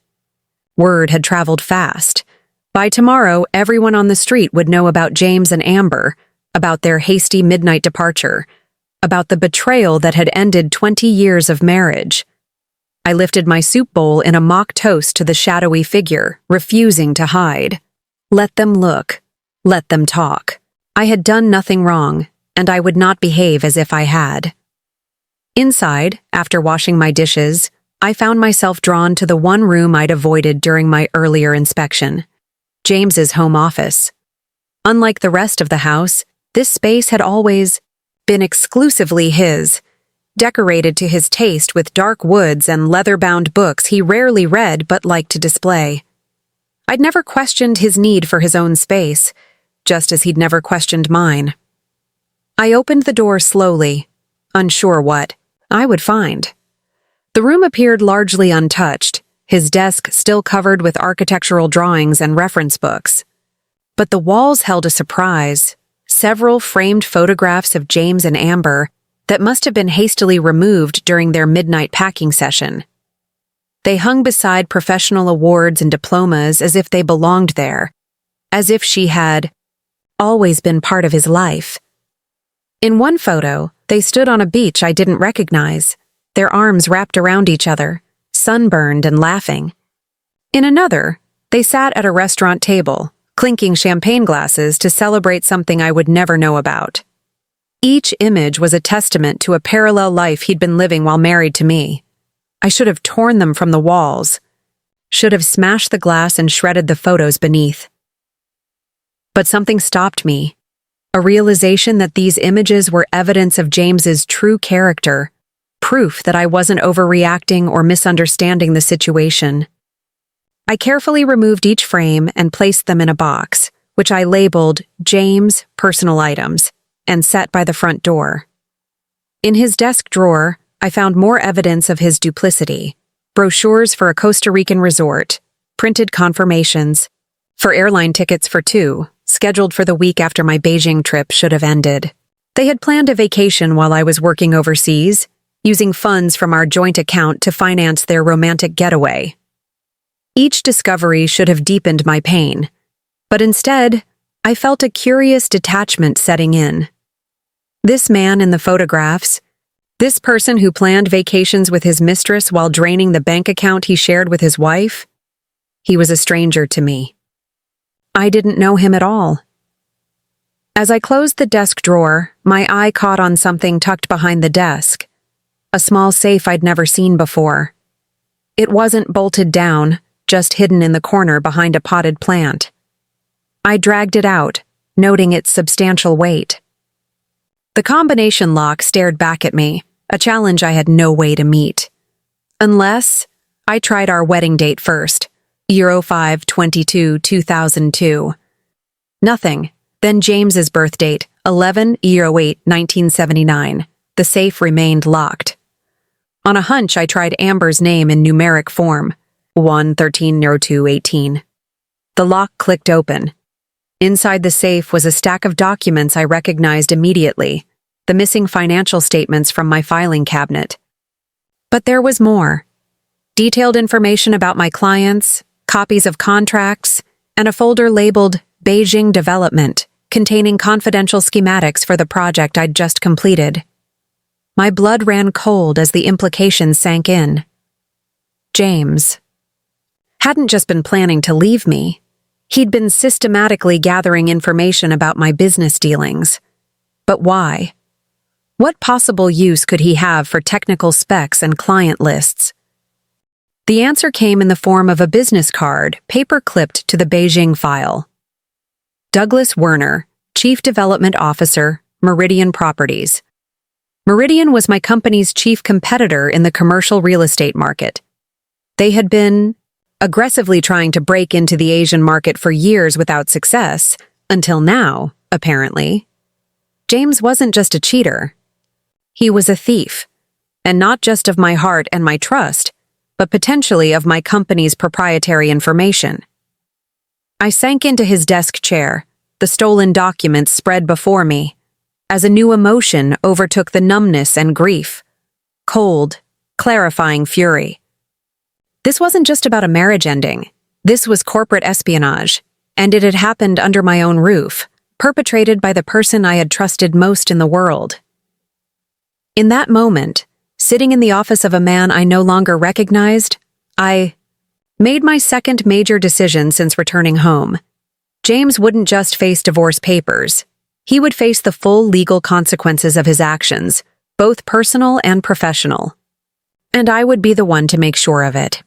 Word had traveled fast. By tomorrow, everyone on the street would know about James and Amber, about their hasty midnight departure, about the betrayal that had ended 20 years of marriage. I lifted my soup bowl in a mock toast to the shadowy figure, refusing to hide. Let them look. Let them talk. I had done nothing wrong, and I would not behave as if I had. Inside, after washing my dishes, I found myself drawn to the one room I'd avoided during my earlier inspection, James's home office. Unlike the rest of the house, this space had always been exclusively his, decorated to his taste with dark woods and leather-bound books he rarely read but liked to display. I'd never questioned his need for his own space, just as he'd never questioned mine. I opened the door slowly, unsure what I would find. The room appeared largely untouched, his desk still covered with architectural drawings and reference books. But the walls held a surprise, several framed photographs of James and Amber that must have been hastily removed during their midnight packing session. They hung beside professional awards and diplomas as if they belonged there, as if she had always been part of his life. In one photo, they stood on a beach I didn't recognize, their arms wrapped around each other, sunburned and laughing. In another, they sat at a restaurant table, clinking champagne glasses to celebrate something I would never know about. Each image was a testament to a parallel life he'd been living while married to me. I should have torn them from the walls, should have smashed the glass and shredded the photos beneath. But something stopped me, a realization that these images were evidence of James's true character, proof that I wasn't overreacting or misunderstanding the situation. I carefully removed each frame and placed them in a box, which I labeled James Personal Items, and set by the front door. In his desk drawer, I found more evidence of his duplicity: brochures for a Costa Rican resort, printed confirmations, for airline tickets for two, scheduled for the week after my Beijing trip should have ended. They had planned a vacation while I was working overseas, using funds from our joint account to finance their romantic getaway. Each discovery should have deepened my pain, but instead, I felt a curious detachment setting in. This man in the photographs, this person who planned vacations with his mistress while draining the bank account he shared with his wife, he was a stranger to me. I didn't know him at all. As I closed the desk drawer, my eye caught on something tucked behind the desk, a small safe I'd never seen before. It wasn't bolted down, just hidden in the corner behind a potted plant. I dragged it out, noting its substantial weight. The combination lock stared back at me, a challenge I had no way to meet. Unless I tried our wedding date first, 5/22/2002. Nothing. Then James's birth date, 11/8/1979. The safe remained locked. On a hunch, I tried Amber's name in numeric form, 1/13/02/18. The lock clicked open. Inside the safe was a stack of documents I recognized immediately, the missing financial statements from my filing cabinet. But there was more. Detailed information about my clients, copies of contracts, and a folder labeled Beijing Development, containing confidential schematics for the project I'd just completed. My blood ran cold as the implications sank in. James hadn't just been planning to leave me. He'd been systematically gathering information about my business dealings. But why? What possible use could he have for technical specs and client lists? The answer came in the form of a business card, paper-clipped to the Beijing file. Douglas Werner, Chief Development Officer, Meridian Properties. Meridian was my company's chief competitor in the commercial real estate market. They had been aggressively trying to break into the Asian market for years without success, until now, apparently. James wasn't just a cheater. He was a thief, and not just of my heart and my trust, but potentially of my company's proprietary information. I sank into his desk chair, the stolen documents spread before me, as a new emotion overtook the numbness and grief. Cold, clarifying fury. This wasn't just about a marriage ending. This was corporate espionage, and it had happened under my own roof, perpetrated by the person I had trusted most in the world. In that moment, sitting in the office of a man I no longer recognized, I made my second major decision since returning home. James wouldn't just face divorce papers. He would face the full legal consequences of his actions, both personal and professional. And I would be the one to make sure of it.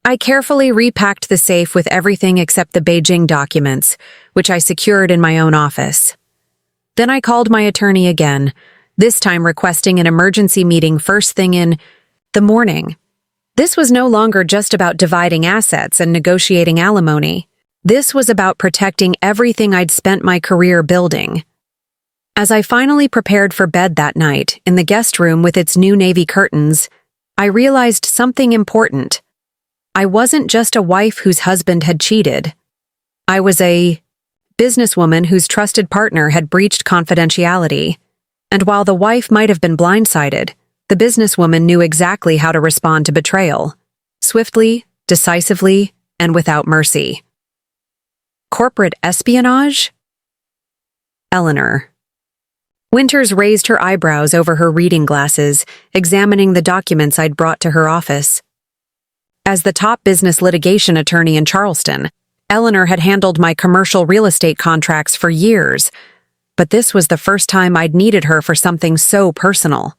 I carefully repacked the safe with everything except the Beijing documents, which I secured in my own office. Then I called my attorney again, this time requesting an emergency meeting first thing in the morning. This was no longer just about dividing assets and negotiating alimony. This was about protecting everything I'd spent my career building. As I finally prepared for bed that night, in the guest room with its new navy curtains, I realized something important. I wasn't just a wife whose husband had cheated. I was a businesswoman whose trusted partner had breached confidentiality. And while the wife might have been blindsided, the businesswoman knew exactly how to respond to betrayal. Swiftly, decisively, and without mercy. Corporate espionage? Eleanor. Winters raised her eyebrows over her reading glasses, examining the documents I'd brought to her office. As the top business litigation attorney in Charleston, Eleanor had handled my commercial real estate contracts for years, but this was the first time I'd needed her for something so personal.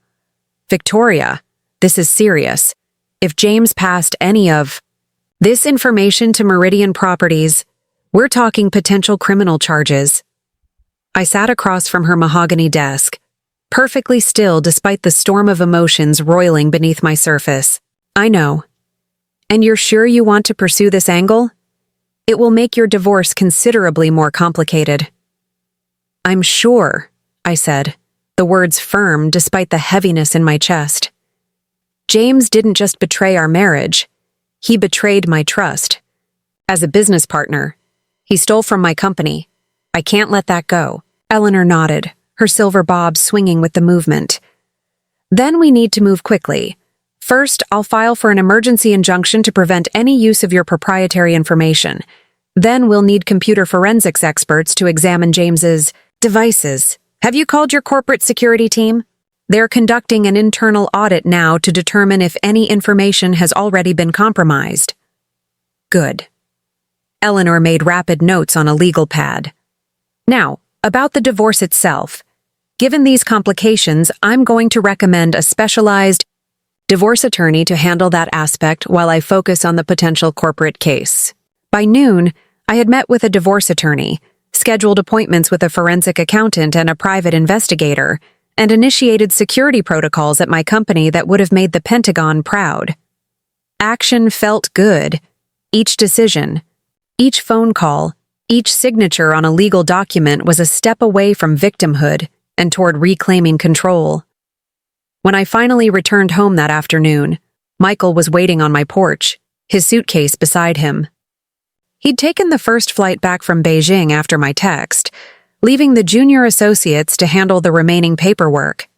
Victoria, this is serious. If James passed any of this information to Meridian Properties, we're talking potential criminal charges. I sat across from her mahogany desk, perfectly still despite the storm of emotions roiling beneath my surface. I know. And you're sure you want to pursue this angle? It will make your divorce considerably more complicated. I'm sure, I said, the words firm despite the heaviness in my chest. James didn't just betray our marriage. He betrayed my trust. As a business partner, he stole from my company. I can't let that go. Eleanor nodded, her silver bob swinging with the movement. Then we need to move quickly. First, I'll file for an emergency injunction to prevent any use of your proprietary information. Then we'll need computer forensics experts to examine James's devices. Have you called your corporate security team? They're conducting an internal audit now to determine if any information has already been compromised. Good. Eleanor made rapid notes on a legal pad. Now, about the divorce itself. Given these complications, I'm going to recommend a specialized divorce attorney to handle that aspect while I focus on the potential corporate case. By noon, I had met with a divorce attorney, scheduled appointments with a forensic accountant and a private investigator, and initiated security protocols at my company that would have made the Pentagon proud. Action felt good. Each decision, each phone call, each signature on a legal document was a step away from victimhood and toward reclaiming control. When I finally returned home that afternoon, Michael was waiting on my porch, his suitcase beside him. He'd taken the first flight back from Beijing after my text, leaving the junior associates to handle the remaining paperwork.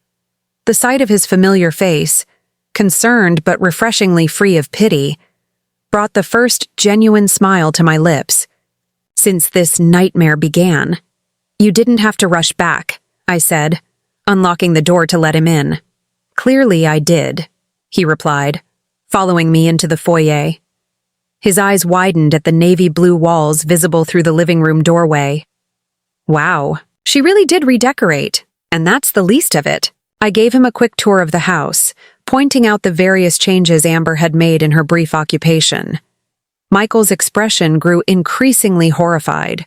The sight of his familiar face, concerned but refreshingly free of pity, brought the first genuine smile to my lips. Since this nightmare began. You didn't have to rush back, I said, unlocking the door to let him in. Clearly I did, he replied, following me into the foyer. His eyes widened at the navy blue walls visible through the living room doorway. Wow, she really did redecorate, and that's the least of it. I gave him a quick tour of the house, pointing out the various changes Amber had made in her brief occupation. Michael's expression grew increasingly horrified.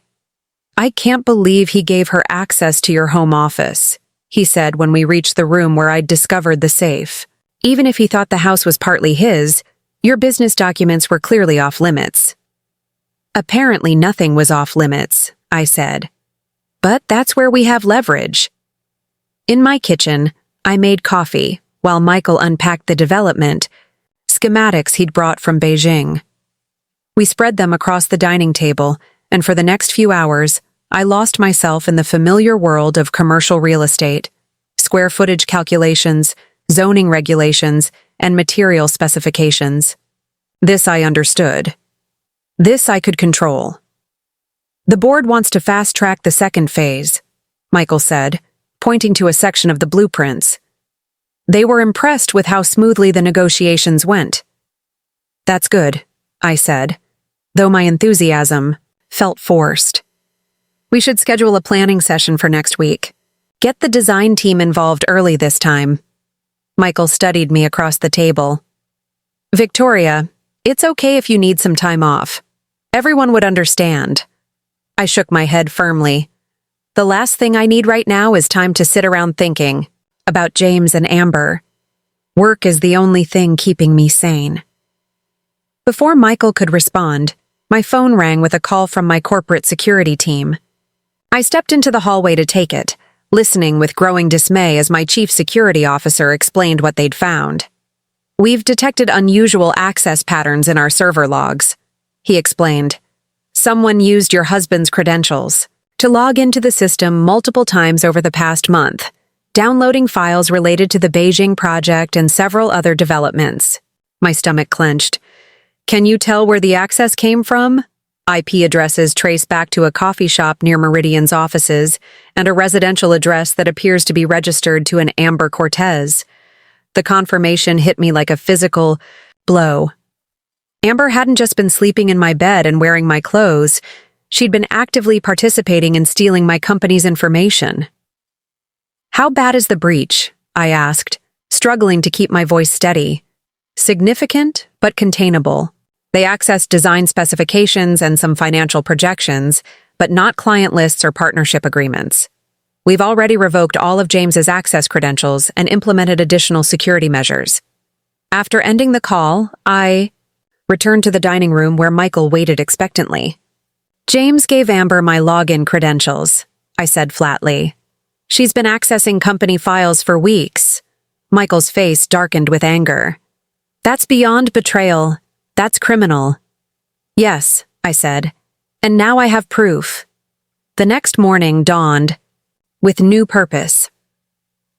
I can't believe he gave her access to your home office, he said when we reached the room where I'd discovered the safe. Even if he thought the house was partly his, your business documents were clearly off limits. Apparently nothing was off limits, I said. But that's where we have leverage. In my kitchen, I made coffee while Michael unpacked the development, schematics he'd brought from Beijing. We spread them across the dining table, and for the next few hours, I lost myself in the familiar world of commercial real estate, square footage calculations, zoning regulations, and material specifications. This I understood. This I could control. The board wants to fast-track the second phase, Michael said, pointing to a section of the blueprints. They were impressed with how smoothly the negotiations went. That's good, I said, though my enthusiasm felt forced. We should schedule a planning session for next week. Get the design team involved early this time. Michael studied me across the table. Victoria, it's okay if you need some time off. Everyone would understand. I shook my head firmly. The last thing I need right now is time to sit around thinking about James and Amber. Work is the only thing keeping me sane. Before Michael could respond, my phone rang with a call from my corporate security team. I stepped into the hallway to take it, listening with growing dismay as my chief security officer explained what they'd found. We've detected unusual access patterns in our server logs, he explained. Someone used your husband's credentials to log into the system multiple times over the past month, downloading files related to the Beijing project and several other developments. My stomach clenched. Can you tell where the access came from? IP addresses trace back to a coffee shop near Meridian's offices and a residential address that appears to be registered to an Amber Cortez. The confirmation hit me like a physical blow. Amber hadn't just been sleeping in my bed and wearing my clothes. She'd been actively participating in stealing my company's information. How bad is the breach? I asked, struggling to keep my voice steady. Significant, but containable. They accessed design specifications and some financial projections, but not client lists or partnership agreements. We've already revoked all of James's access credentials and implemented additional security measures. After ending the call, I returned to the dining room where Michael waited expectantly. James gave Amber my login credentials, I said flatly. She's been accessing company files for weeks. Michael's face darkened with anger. That's beyond betrayal. That's criminal. Yes, I said. And now I have proof. The next morning dawned with new purpose.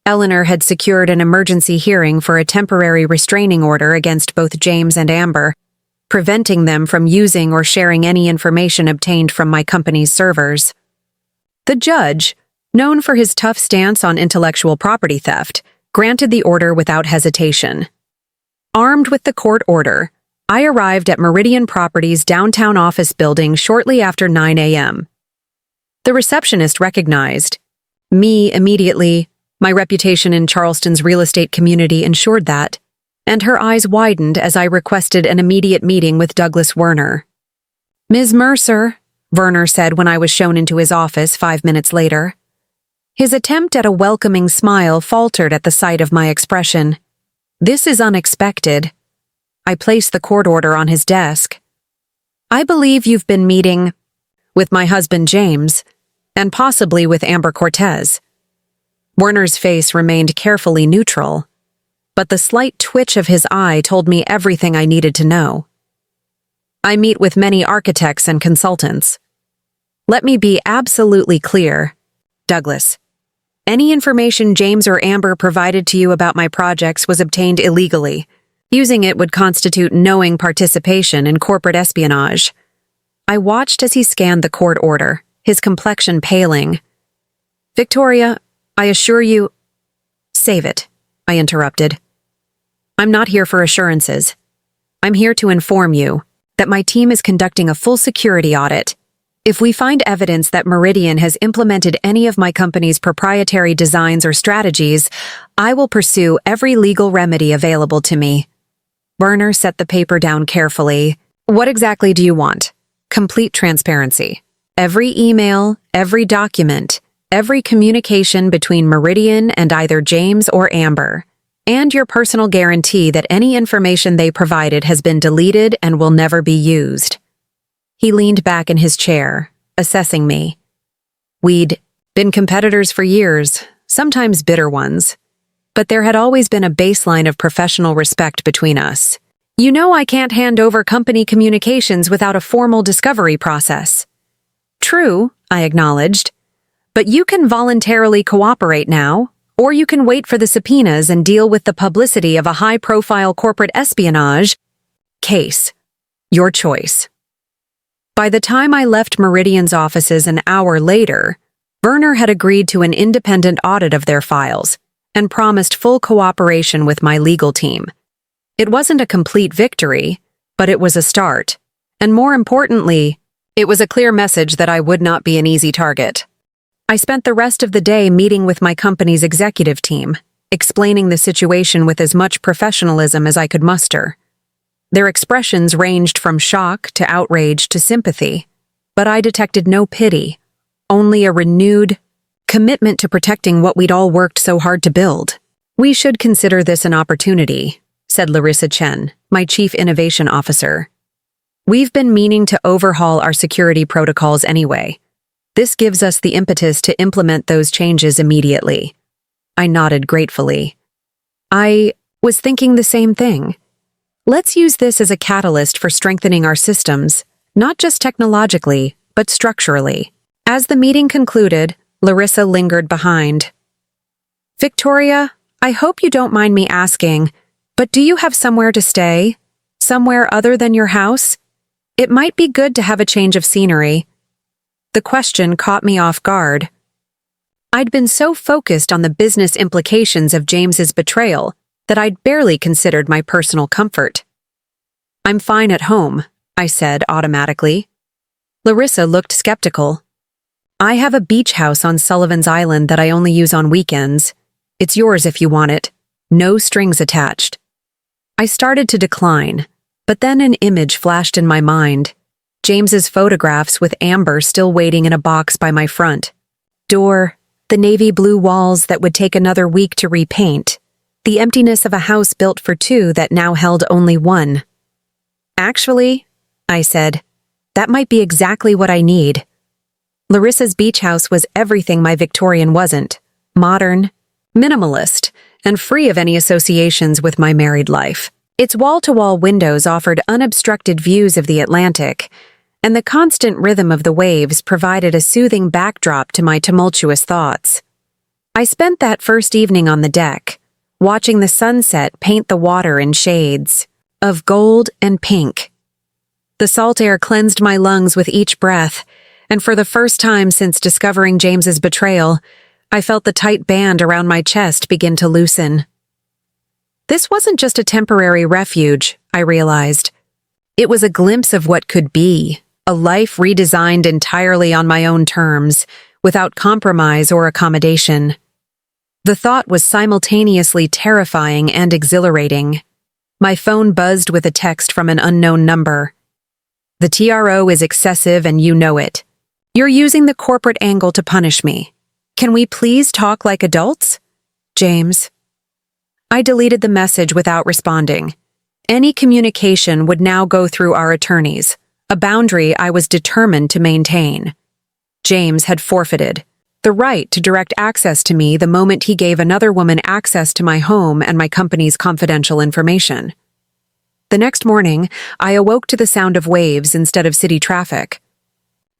Eleanor had secured an emergency hearing for a temporary restraining order against both James and Amber, preventing them from using or sharing any information obtained from my company's servers. The judge, known for his tough stance on intellectual property theft, granted the order without hesitation. Armed with the court order, I arrived at Meridian Properties' downtown office building shortly after 9 a.m. The receptionist recognized me immediately. My reputation in Charleston's real estate community ensured that, and her eyes widened as I requested an immediate meeting with Douglas Werner. Ms. Mercer, Werner said when I was shown into his office 5 minutes later. His attempt at a welcoming smile faltered at the sight of my expression. This is unexpected. I placed the court order on his desk. I believe you've been meeting with my husband James, and possibly with Amber Cortez. Werner's face remained carefully neutral, but the slight twitch of his eye told me everything I needed to know. I meet with many architects and consultants. Let me be absolutely clear, Douglas. Any information James or Amber provided to you about my projects was obtained illegally. Using it would constitute knowing participation in corporate espionage. I watched as he scanned the court order, his complexion paling. Victoria, I assure you— Save it, I interrupted. I'm not here for assurances. I'm here to inform you that my team is conducting a full security audit. If we find evidence that Meridian has implemented any of my company's proprietary designs or strategies, I will pursue every legal remedy available to me. Werner set the paper down carefully. What exactly do you want? Complete transparency. Every email, every document, every communication between Meridian and either James or Amber, and your personal guarantee that any information they provided has been deleted and will never be used. He leaned back in his chair, assessing me. We'd been competitors for years, sometimes bitter ones. But there had always been a baseline of professional respect between us. You know I can't hand over company communications without a formal discovery process. True, I acknowledged. But you can voluntarily cooperate now, or you can wait for the subpoenas and deal with the publicity of a high-profile corporate espionage case. Your choice. By the time I left Meridian's offices an hour later, Werner had agreed to an independent audit of their files and promised full cooperation with my legal team. It wasn't a complete victory, but it was a start, and more importantly, It was a clear message that I would not be an easy target. I spent the rest of the day meeting with my company's executive team, explaining the situation with as much professionalism as I could muster. Their expressions ranged from shock to outrage to sympathy, but I detected no pity, only a renewed commitment to protecting what we'd all worked so hard to build. "We should consider this an opportunity," said Larissa Chen, my chief innovation officer. "We've been meaning to overhaul our security protocols anyway. This gives us the impetus to implement those changes immediately." I nodded gratefully. I was thinking the same thing. Let's use this as a catalyst for strengthening our systems, not just technologically, but structurally. As the meeting concluded, Larissa lingered behind. "Victoria, I hope you don't mind me asking, but do you have somewhere to stay? Somewhere other than your house? It might be good to have a change of scenery." The question caught me off guard. I'd been so focused on the business implications of James's betrayal that I'd barely considered my personal comfort. "I'm fine at home," I said automatically. Larissa looked skeptical. "I have a beach house on Sullivan's Island that I only use on weekends. It's yours if you want it. No strings attached." I started to decline, but then an image flashed in my mind. James's photographs with Amber still waiting in a box by my front door, the navy blue walls that would take another week to repaint, the emptiness of a house built for two that now held only one. "Actually," I said, "that might be exactly what I need." Larissa's beach house was everything my Victorian wasn't: modern, minimalist, and free of any associations with my married life. Its wall-to-wall windows offered unobstructed views of the Atlantic, and the constant rhythm of the waves provided a soothing backdrop to my tumultuous thoughts. I spent that first evening on the deck, watching the sunset paint the water in shades of gold and pink. The salt air cleansed my lungs with each breath, and for the first time since discovering James's betrayal, I felt the tight band around my chest begin to loosen. This wasn't just a temporary refuge, I realized. It was a glimpse of what could be, a life redesigned entirely on my own terms, without compromise or accommodation. The thought was simultaneously terrifying and exhilarating. My phone buzzed with a text from an unknown number. "The TRO is excessive and you know it. You're using the corporate angle to punish me. Can we please talk like adults? James." I deleted the message without responding. Any communication would now go through our attorneys, a boundary I was determined to maintain. James had forfeited the right to direct access to me the moment he gave another woman access to my home and my company's confidential information. The next morning, I awoke to the sound of waves instead of city traffic.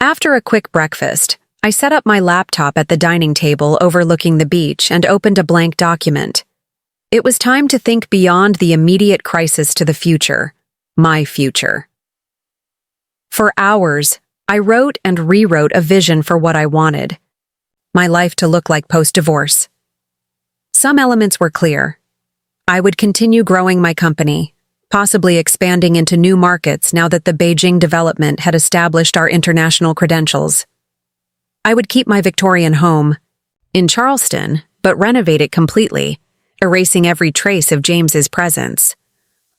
After a quick breakfast, I set up my laptop at the dining table overlooking the beach and opened a blank document. It was time to think beyond the immediate crisis to the future, my future. For hours, I wrote and rewrote a vision for what I wanted. My life to look like post-divorce. Some elements were clear. I would continue growing my company, possibly expanding into new markets now that the Beijing development had established our international credentials. I would keep my Victorian home in Charleston, but renovate it completely, erasing every trace of James's presence.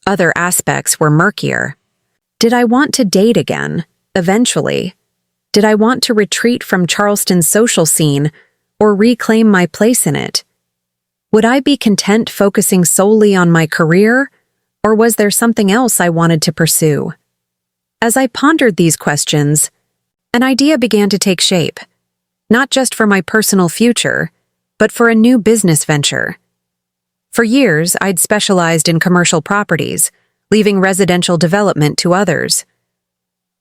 Other aspects were murkier. Did I want to date again, eventually? Did I want to retreat from Charleston's social scene or reclaim my place in it? Would I be content focusing solely on my career, or was there something else I wanted to pursue? As I pondered these questions, an idea began to take shape, not just for my personal future, but for a new business venture. For years, I'd specialized in commercial properties, leaving residential development to others.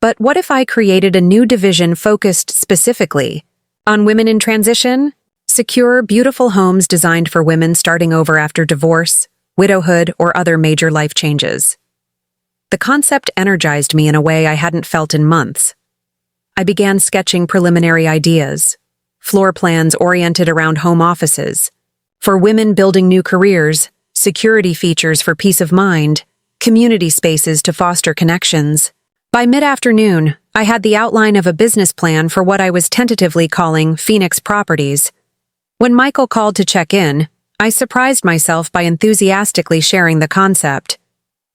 But what if I created a new division focused specifically on women in transition, secure, beautiful homes designed for women starting over after divorce, widowhood, or other major life changes? The concept energized me in a way I hadn't felt in months. I began sketching preliminary ideas, floor plans oriented around home offices, for women building new careers, security features for peace of mind, community spaces to foster connections. By mid-afternoon, I had the outline of a business plan for what I was tentatively calling Phoenix Properties. When Michael called to check in, I surprised myself by enthusiastically sharing the concept.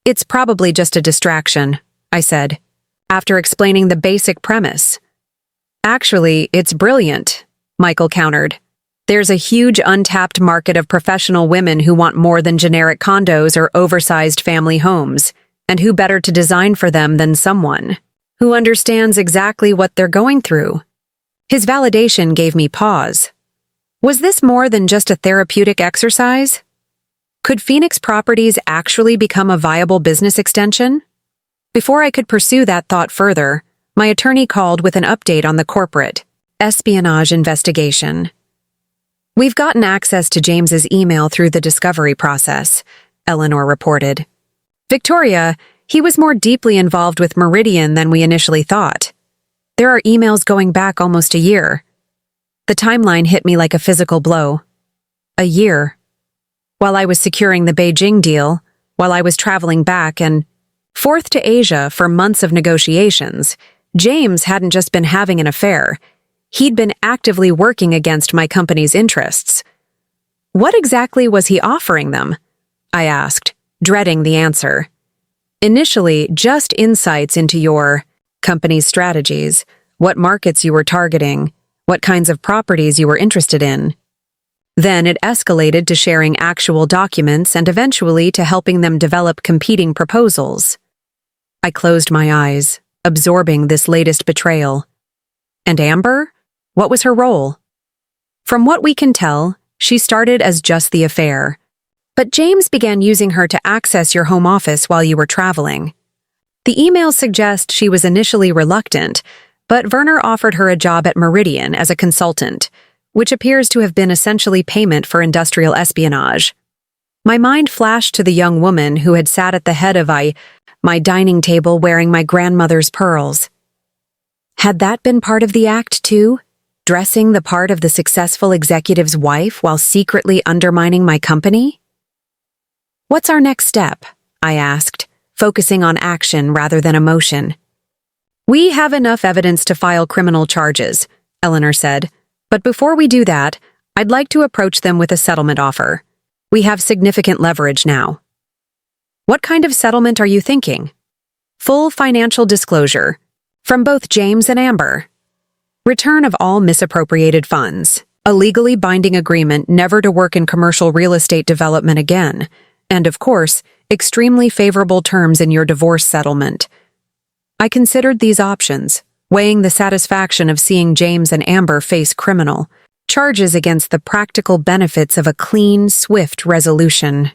"It's probably just a distraction," I said, after explaining the basic premise. "Actually, it's brilliant," Michael countered. "There's a huge untapped market of professional women who want more than generic condos or oversized family homes, and who better to design for them than someone who understands exactly what they're going through." His validation gave me pause. Was this more than just a therapeutic exercise? Could Phoenix Properties actually become a viable business extension? Before I could pursue that thought further, my attorney called with an update on the corporate espionage investigation. "We've gotten access to James's email through the discovery process," Eleanor reported. "Victoria, he was more deeply involved with Meridian than we initially thought. There are emails going back almost a year." The timeline hit me like a physical blow. A year. While I was securing the Beijing deal, while I was traveling back and forth to Asia for months of negotiations, James hadn't just been having an affair. He'd been actively working against my company's interests. What exactly was he offering them? I asked, dreading the answer. Initially, just insights into your company's strategies, what markets you were targeting, what kinds of properties you were interested in. Then it escalated to sharing actual documents and eventually to helping them develop competing proposals. I closed my eyes, absorbing this latest betrayal. And Amber? What was her role? From what we can tell, she started as just the affair. But James began using her to access your home office while you were traveling. The emails suggest she was initially reluctant, but Werner offered her a job at Meridian as a consultant, which appears to have been essentially payment for industrial espionage. My mind flashed to the young woman who had sat at the head of my dining table wearing my grandmother's pearls. Had that been part of the act, too? Dressing the part of the successful executive's wife while secretly undermining my company? "What's our next step?" I asked, focusing on action rather than emotion. "We have enough evidence to file criminal charges," Eleanor said. "But before we do that, I'd like to approach them with a settlement offer. We have significant leverage now." "What kind of settlement are you thinking?" "Full financial disclosure, from both James and Amber. Return of all misappropriated funds, a legally binding agreement never to work in commercial real estate development again, and of course, extremely favorable terms in your divorce settlement." I considered these options, weighing the satisfaction of seeing James and Amber face criminal charges against the practical benefits of a clean, swift resolution.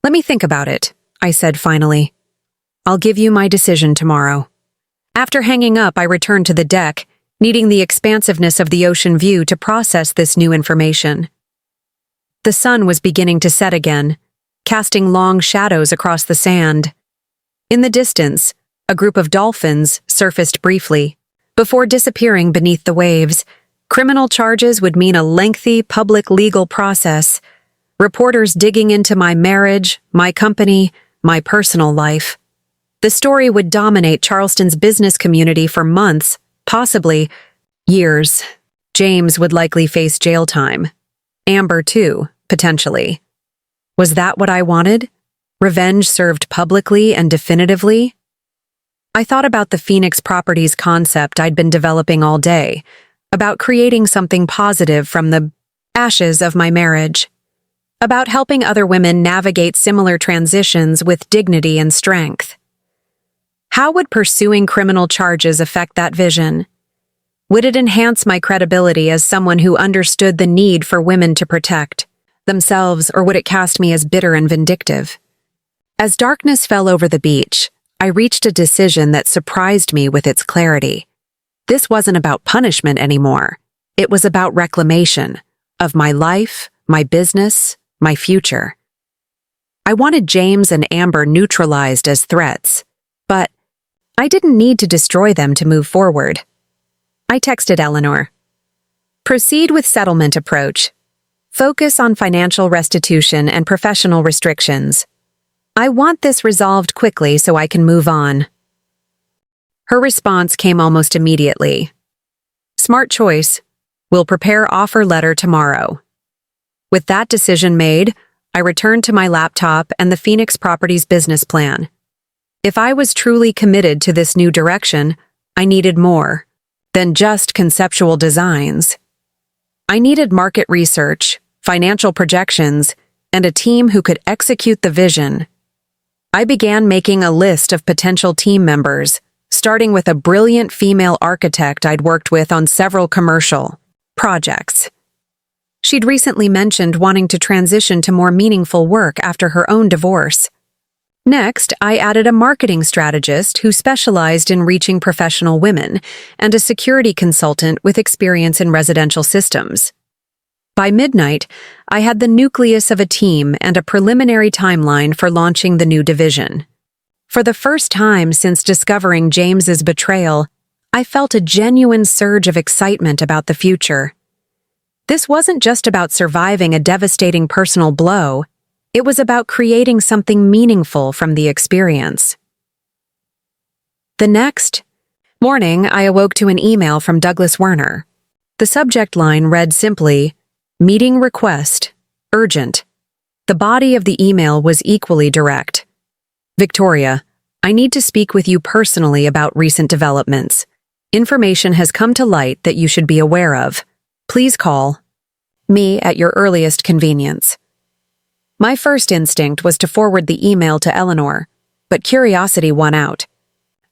"Let me think about it," I said finally. "I'll give you my decision tomorrow." After hanging up, I returned to the deck, needing the expansiveness of the ocean view to process this new information. The sun was beginning to set again, casting long shadows across the sand. In the distance, a group of dolphins surfaced briefly. Before disappearing beneath the waves, criminal charges would mean a lengthy public legal process, reporters digging into my marriage, my company, my personal life. The story would dominate Charleston's business community for months, possibly years. James would likely face jail time. Amber, too, potentially. Was that what I wanted? Revenge served publicly and definitively? I thought about the Phoenix Properties concept I'd been developing all day, about creating something positive from the ashes of my marriage, about helping other women navigate similar transitions with dignity and strength. How would pursuing criminal charges affect that vision? Would it enhance my credibility as someone who understood the need for women to protect themselves, or would it cast me as bitter and vindictive? As darkness fell over the beach, I reached a decision that surprised me with its clarity. This wasn't about punishment anymore. It was about reclamation of my life, my business, my future. I wanted James and Amber neutralized as threats, but I didn't need to destroy them to move forward. I texted Eleanor. "Proceed with settlement approach. Focus on financial restitution and professional restrictions. I want this resolved quickly so I can move on." Her response came almost immediately. Smart choice. We'll prepare offer letter tomorrow. With that decision made, I returned to my laptop and the Phoenix Properties business plan. If I was truly committed to this new direction, I needed more than just conceptual designs. I needed market research, financial projections, and a team who could execute the vision. I began making a list of potential team members, starting with a brilliant female architect I'd worked with on several commercial projects. She'd recently mentioned wanting to transition to more meaningful work after her own divorce. Next, I added a marketing strategist who specialized in reaching professional women and a security consultant with experience in residential systems. By midnight, I had the nucleus of a team and a preliminary timeline for launching the new division. For the first time since discovering James's betrayal, I felt a genuine surge of excitement about the future. This wasn't just about surviving a devastating personal blow, it was about creating something meaningful from the experience. The next morning, I awoke to an email from Douglas Werner. The subject line read simply, "Meeting request, urgent." The body of the email was equally direct. "Victoria, I need to speak with you personally about recent developments. Information has come to light that you should be aware of. Please call me at your earliest convenience." My first instinct was to forward the email to Eleanor, but curiosity won out.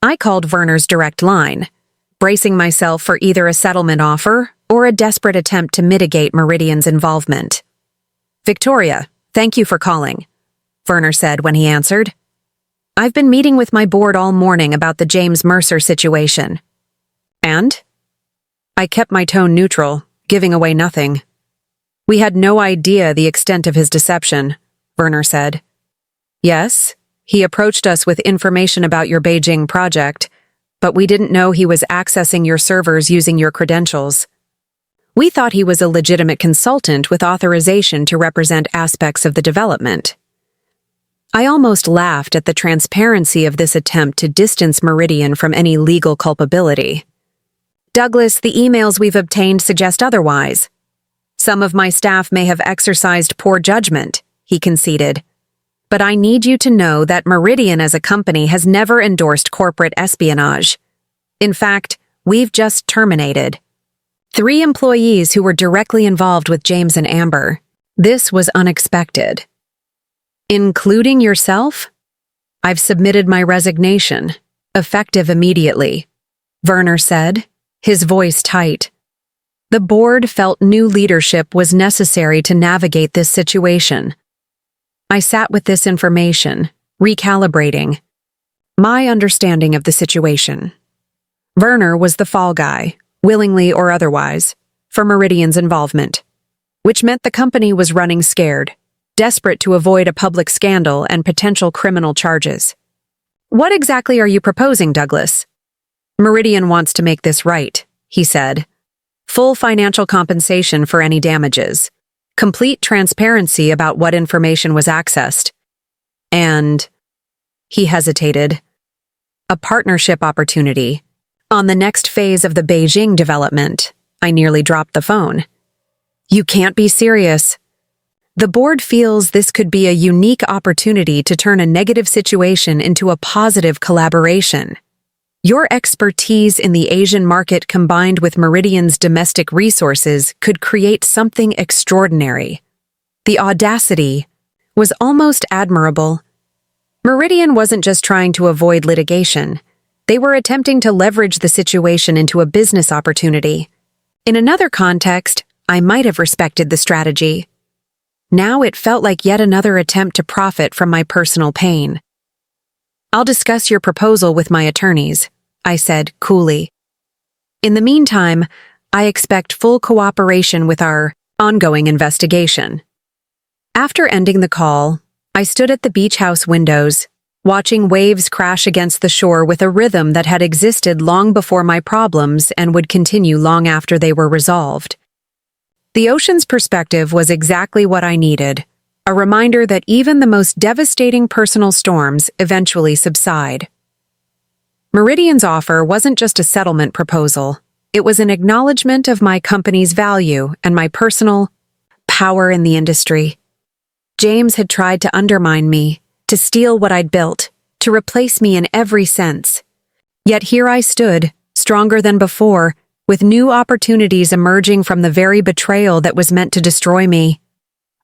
I called Werner's direct line, bracing myself for either a settlement offer or a desperate attempt to mitigate Meridian's involvement. "Victoria, thank you for calling," Werner said when he answered. "I've been meeting with my board all morning about the James Mercer situation." "And?" I kept my tone neutral, giving away nothing. "We had no idea the extent of his deception," Werner said. "Yes, he approached us with information about your Beijing project, but we didn't know he was accessing your servers using your credentials. We thought he was a legitimate consultant with authorization to represent aspects of the development." I almost laughed at the transparency of this attempt to distance Meridian from any legal culpability. "Douglas, the emails we've obtained suggest otherwise. Some of my staff may have exercised poor judgment," he conceded. "But I need you to know that Meridian as a company has never endorsed corporate espionage. In fact, we've just terminated 3 employees who were directly involved with James and Amber. This was unexpected." "Including yourself?" "I've submitted my resignation, effective immediately," Werner said, his voice tight. The board felt new leadership was necessary to navigate this situation. I sat with this information, recalibrating my understanding of the situation. Werner was the fall guy, willingly or otherwise, for Meridian's involvement, which meant the company was running scared, desperate to avoid a public scandal and potential criminal charges. "What exactly are you proposing, Douglas?" "Meridian wants to make this right," he said. "Full financial compensation for any damages, complete transparency about what information was accessed, and," he hesitated, "a partnership opportunity. On the next phase of the Beijing development." I nearly dropped the phone. "You can't be serious." "The board feels this could be a unique opportunity to turn a negative situation into a positive collaboration. Your expertise in the Asian market combined with Meridian's domestic resources could create something extraordinary." The audacity was almost admirable. Meridian wasn't just trying to avoid litigation. They were attempting to leverage the situation into a business opportunity. In another context, I might have respected the strategy. Now it felt like yet another attempt to profit from my personal pain. "I'll discuss your proposal with my attorneys," I said coolly. "In the meantime, I expect full cooperation with our ongoing investigation." After ending the call, I stood at the beach house windows, watching waves crash against the shore with a rhythm that had existed long before my problems and would continue long after they were resolved. The ocean's perspective was exactly what I needed, a reminder that even the most devastating personal storms eventually subside. Meridian's offer wasn't just a settlement proposal. It was an acknowledgement of my company's value and my personal power in the industry. James had tried to undermine me, to steal what I'd built, to replace me in every sense. Yet here I stood, stronger than before, with new opportunities emerging from the very betrayal that was meant to destroy me.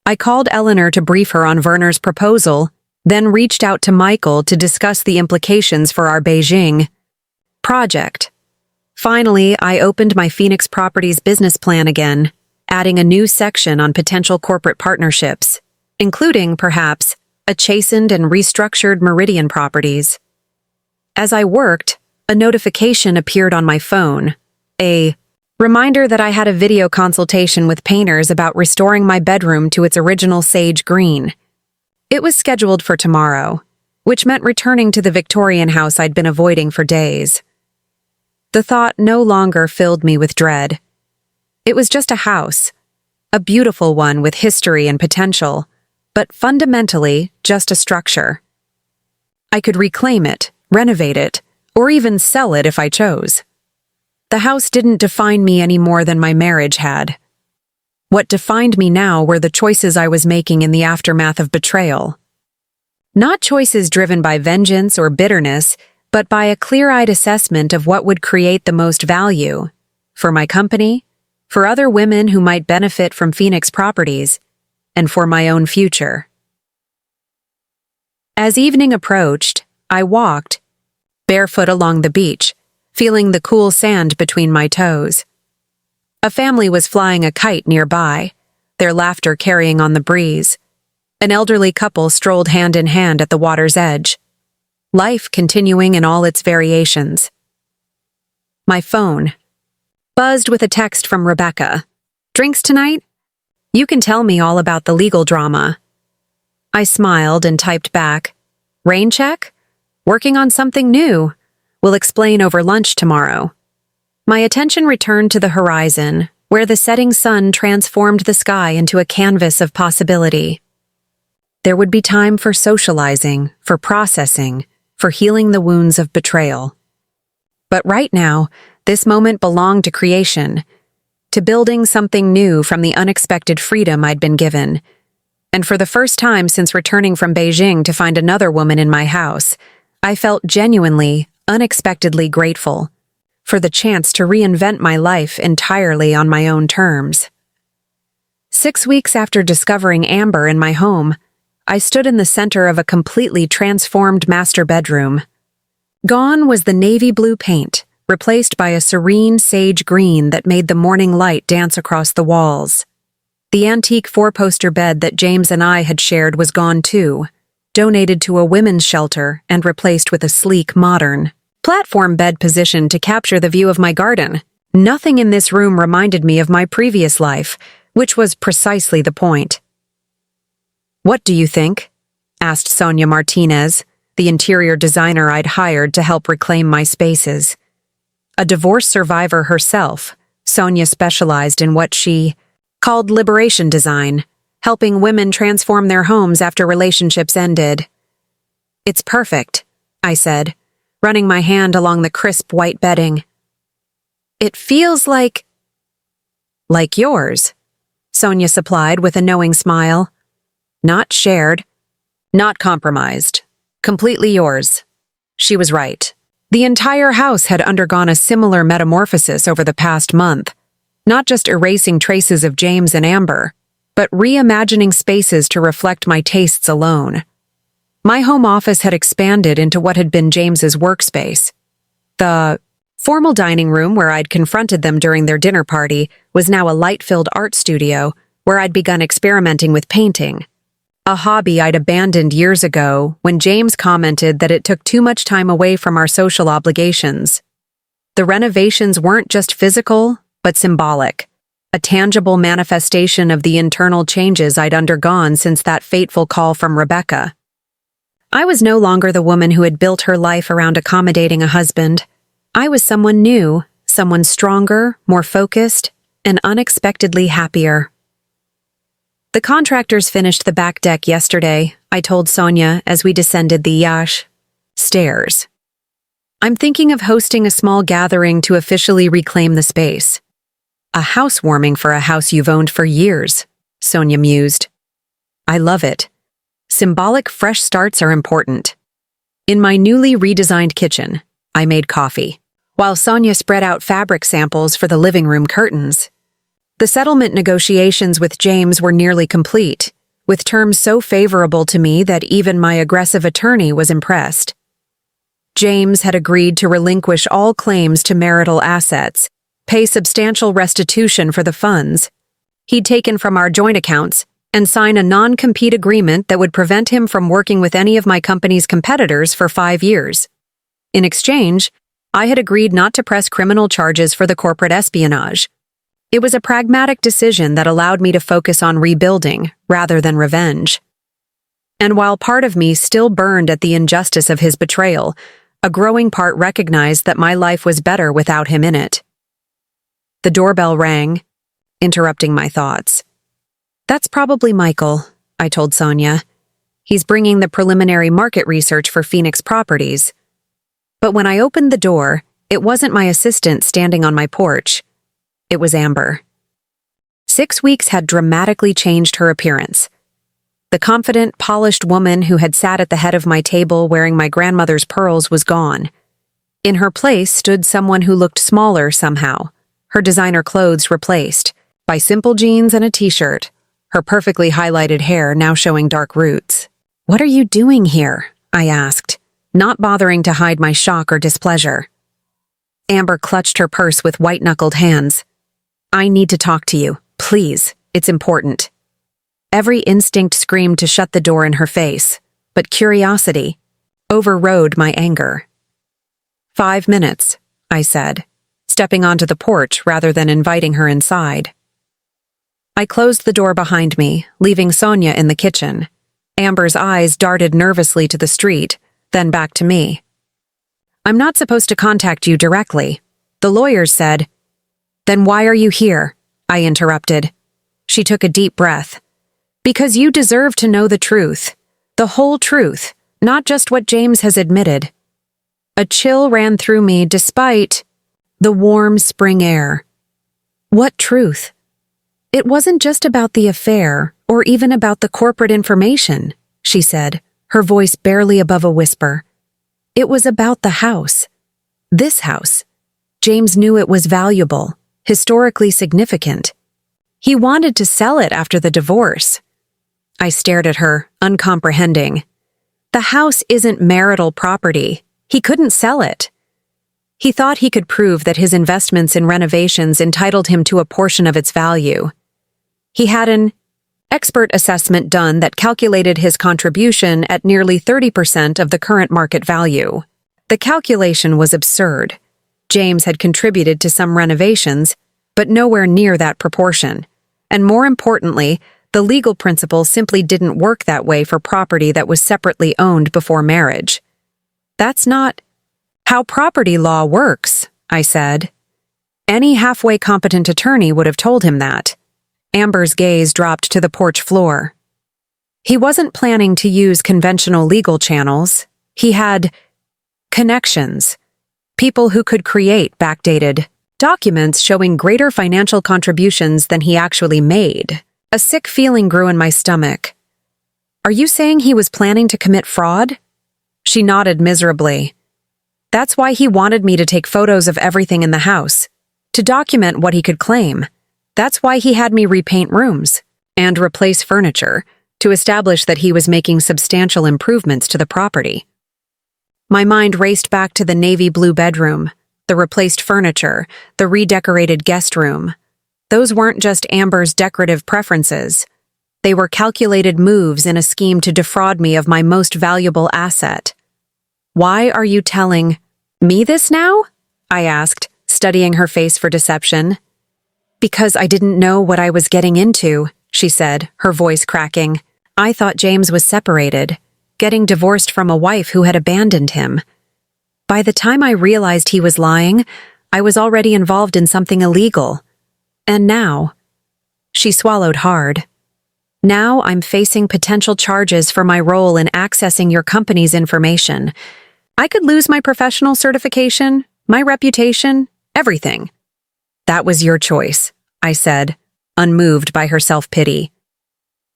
I called Eleanor to brief her on Werner's proposal, then reached out to Michael to discuss the implications for our Beijing project. Finally, I opened my Phoenix Properties business plan again, adding a new section on potential corporate partnerships, including, perhaps, a chastened and restructured Meridian Properties. As I worked, a notification appeared on my phone, a reminder that I had a video consultation with painters about restoring my bedroom to its original sage green. It was scheduled for tomorrow, which meant returning to the Victorian house I'd been avoiding for days. The thought no longer filled me with dread. It was just a house, a beautiful one with history and potential, but fundamentally just a structure. I could reclaim it, renovate it, or even sell it if I chose. The house didn't define me any more than my marriage had. What defined me now were the choices I was making in the aftermath of betrayal. Not choices driven by vengeance or bitterness, but by a clear-eyed assessment of what would create the most value for my company, for other women who might benefit from Phoenix Properties, and for my own future. As evening approached, I walked, barefoot along the beach, feeling the cool sand between my toes. A family was flying a kite nearby, their laughter carrying on the breeze. An elderly couple strolled hand in hand at the water's edge, life continuing in all its variations. My phone buzzed with a text from Rebecca. "Drinks tonight? You can tell me all about the legal drama." I smiled and typed back, "Rain check? Working on something new. We'll explain over lunch tomorrow." My attention returned to the horizon, where the setting sun transformed the sky into a canvas of possibility. There would be time for socializing, for processing, for healing the wounds of betrayal. But right now, this moment belonged to creation, to building something new from the unexpected freedom I'd been given. And for the first time since returning from Beijing to find another woman in my house, I felt genuinely, unexpectedly grateful for the chance to reinvent my life entirely on my own terms. 6 weeks after discovering Amber in my home, I stood in the center of a completely transformed master bedroom. Gone was the navy blue paint, replaced by a serene sage green that made the morning light dance across the walls. The antique four-poster bed that James and I had shared was gone too, donated to a women's shelter and replaced with a sleek, modern platform bed positioned to capture the view of my garden. Nothing in this room reminded me of my previous life, which was precisely the point. "What do you think?" asked Sonia Martinez, the interior designer I'd hired to help reclaim my spaces. A divorce survivor herself, Sonia specialized in what she called liberation design, helping women transform their homes after relationships ended. "It's perfect," I said, running my hand along the crisp white bedding. "It feels like yours," Sonia supplied with a knowing smile. "Not shared, not compromised, completely yours." She was right. The entire house had undergone a similar metamorphosis over the past month, not just erasing traces of James and Amber, but reimagining spaces to reflect my tastes alone. My home office had expanded into what had been James's workspace. The formal dining room where I'd confronted them during their dinner party was now a light-filled art studio where I'd begun experimenting with painting, a hobby I'd abandoned years ago when James commented that it took too much time away from our social obligations. The renovations weren't just physical, but symbolic, a tangible manifestation of the internal changes I'd undergone since that fateful call from Rebecca. I was no longer the woman who had built her life around accommodating a husband. I was someone new, someone stronger, more focused, and unexpectedly happier. "The contractors finished the back deck yesterday," I told Sonia as we descended the stairs. I'm thinking of hosting a small gathering to officially reclaim the space. A housewarming for a house you've owned for years, Sonia mused. I love it. Symbolic fresh starts are important. In my newly redesigned kitchen, I made coffee, while Sonia spread out fabric samples for the living room curtains. The settlement negotiations with James were nearly complete, with terms so favorable to me that even my aggressive attorney was impressed. James had agreed to relinquish all claims to marital assets, pay substantial restitution for the funds he'd taken from our joint accounts, and sign a non-compete agreement that would prevent him from working with any of my company's competitors for 5 years. In exchange, I had agreed not to press criminal charges for the corporate espionage. It was a pragmatic decision that allowed me to focus on rebuilding rather than revenge. And while part of me still burned at the injustice of his betrayal, a growing part recognized that my life was better without him in it. The doorbell rang, interrupting my thoughts. That's probably Michael, I told Sonia. He's bringing the preliminary market research for Phoenix properties. But when I opened the door, it wasn't my assistant standing on my porch. It was Amber. 6 weeks had dramatically changed her appearance. The confident, polished woman who had sat at the head of my table wearing my grandmother's pearls was gone. In her place stood someone who looked smaller somehow, her designer clothes replaced by simple jeans and a t-shirt, her perfectly highlighted hair now showing dark roots. "What are you doing here?" I asked, not bothering to hide my shock or displeasure. Amber clutched her purse with white-knuckled hands. "I need to talk to you, please. It's important." Every instinct screamed to shut the door in her face, but curiosity overrode my anger. 5 minutes, I said, stepping onto the porch rather than inviting her inside. I closed the door behind me, leaving Sonia in the kitchen. Amber's eyes darted nervously to the street, then back to me. "I'm not supposed to contact you directly. The lawyers said—" "Then why are you here?" I interrupted. She took a deep breath. "Because you deserve to know the truth. The whole truth, not just what James has admitted." A chill ran through me despite the warm spring air. What truth? "It wasn't just about the affair, or even about the corporate information," she said, her voice barely above a whisper. "It was about the house. This house. James knew it was valuable, historically significant. He wanted to sell it after the divorce." I stared at her, uncomprehending. "The house isn't marital property. He couldn't sell it." He thought he could prove that his investments in renovations entitled him to a portion of its value. He had an expert assessment done that calculated his contribution at nearly 30% of the current market value. The calculation was absurd. James had contributed to some renovations, but nowhere near that proportion. And more importantly, the legal principle simply didn't work that way for property that was separately owned before marriage. "That's not how property law works," I said. Any halfway competent attorney would have told him that. Amber's gaze dropped to the porch floor. He wasn't planning to use conventional legal channels. He had connections. People who could create backdated documents showing greater financial contributions than he actually made. A sick feeling grew in my stomach. "Are you saying he was planning to commit fraud?" She nodded miserably. "That's why he wanted me to take photos of everything in the house, to document what he could claim. That's why he had me repaint rooms and replace furniture, to establish that he was making substantial improvements to the property." My mind raced back to the navy blue bedroom, the replaced furniture, the redecorated guest room. Those weren't just Amber's decorative preferences. They were calculated moves in a scheme to defraud me of my most valuable asset. "Why are you telling me this now?" I asked, studying her face for deception. "Because I didn't know what I was getting into," she said, her voice cracking. "I thought James was separated, getting divorced from a wife who had abandoned him. By the time I realized he was lying, I was already involved in something illegal. And now—" She swallowed hard. "Now I'm facing potential charges for my role in accessing your company's information. I could lose my professional certification, my reputation, everything. That was your choice, I said, unmoved by her self-pity.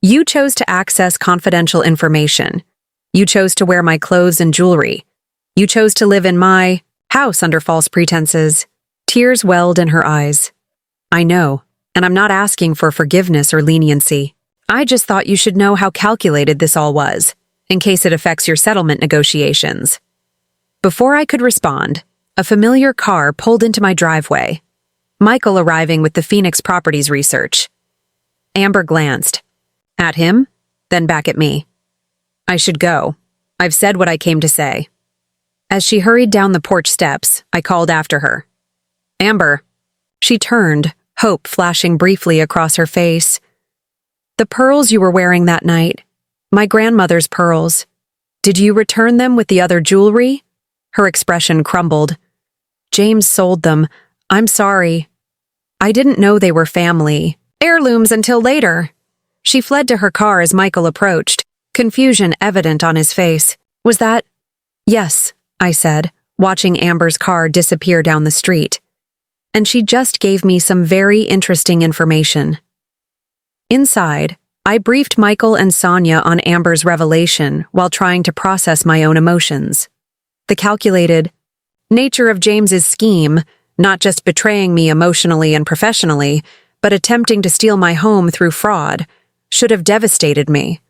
You chose to access confidential information. You chose to wear my clothes and jewelry. You chose to live in my house under false pretenses. Tears welled in her eyes. I know, and I'm not asking for forgiveness or leniency. I just thought you should know how calculated this all was, in case it affects your settlement negotiations. Before I could respond, a familiar car pulled into my driveway, Michael arriving with the Phoenix Properties research. Amber glanced. At him, then back at me. I should go. I've said what I came to say. As she hurried down the porch steps, I called after her. Amber. She turned, hope flashing briefly across her face. The pearls you were wearing that night, my grandmother's pearls. Did you return them with the other jewelry? Her expression crumbled. James sold them. I'm sorry. I didn't know they were family heirlooms until later. She fled to her car as Michael approached, confusion evident on his face. Was that? Yes, I said, watching Amber's car disappear down the street. And she just gave me some very interesting information. Inside, I briefed Michael and Sonia on Amber's revelation while trying to process my own emotions. The calculated nature of James's scheme, not just betraying me emotionally and professionally, but attempting to steal my home through fraud, should have devastated me.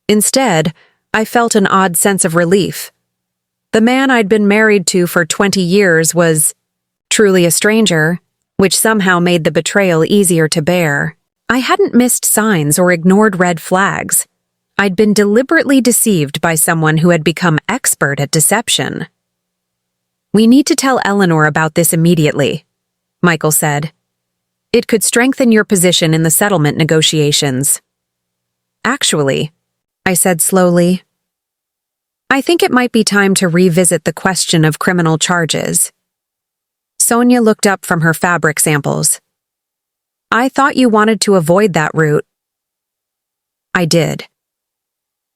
Instead, I felt an odd sense of relief. The man I'd been married to for 20 years was truly a stranger, which somehow made the betrayal easier to bear. I hadn't missed signs or ignored red flags. I'd been deliberately deceived by someone who had become expert at deception. We need to tell Eleanor about this immediately, Michael said. It could strengthen your position in the settlement negotiations. Actually, I said slowly, I think it might be time to revisit the question of criminal charges. Sonia looked up from her fabric samples. I thought you wanted to avoid that route. I did.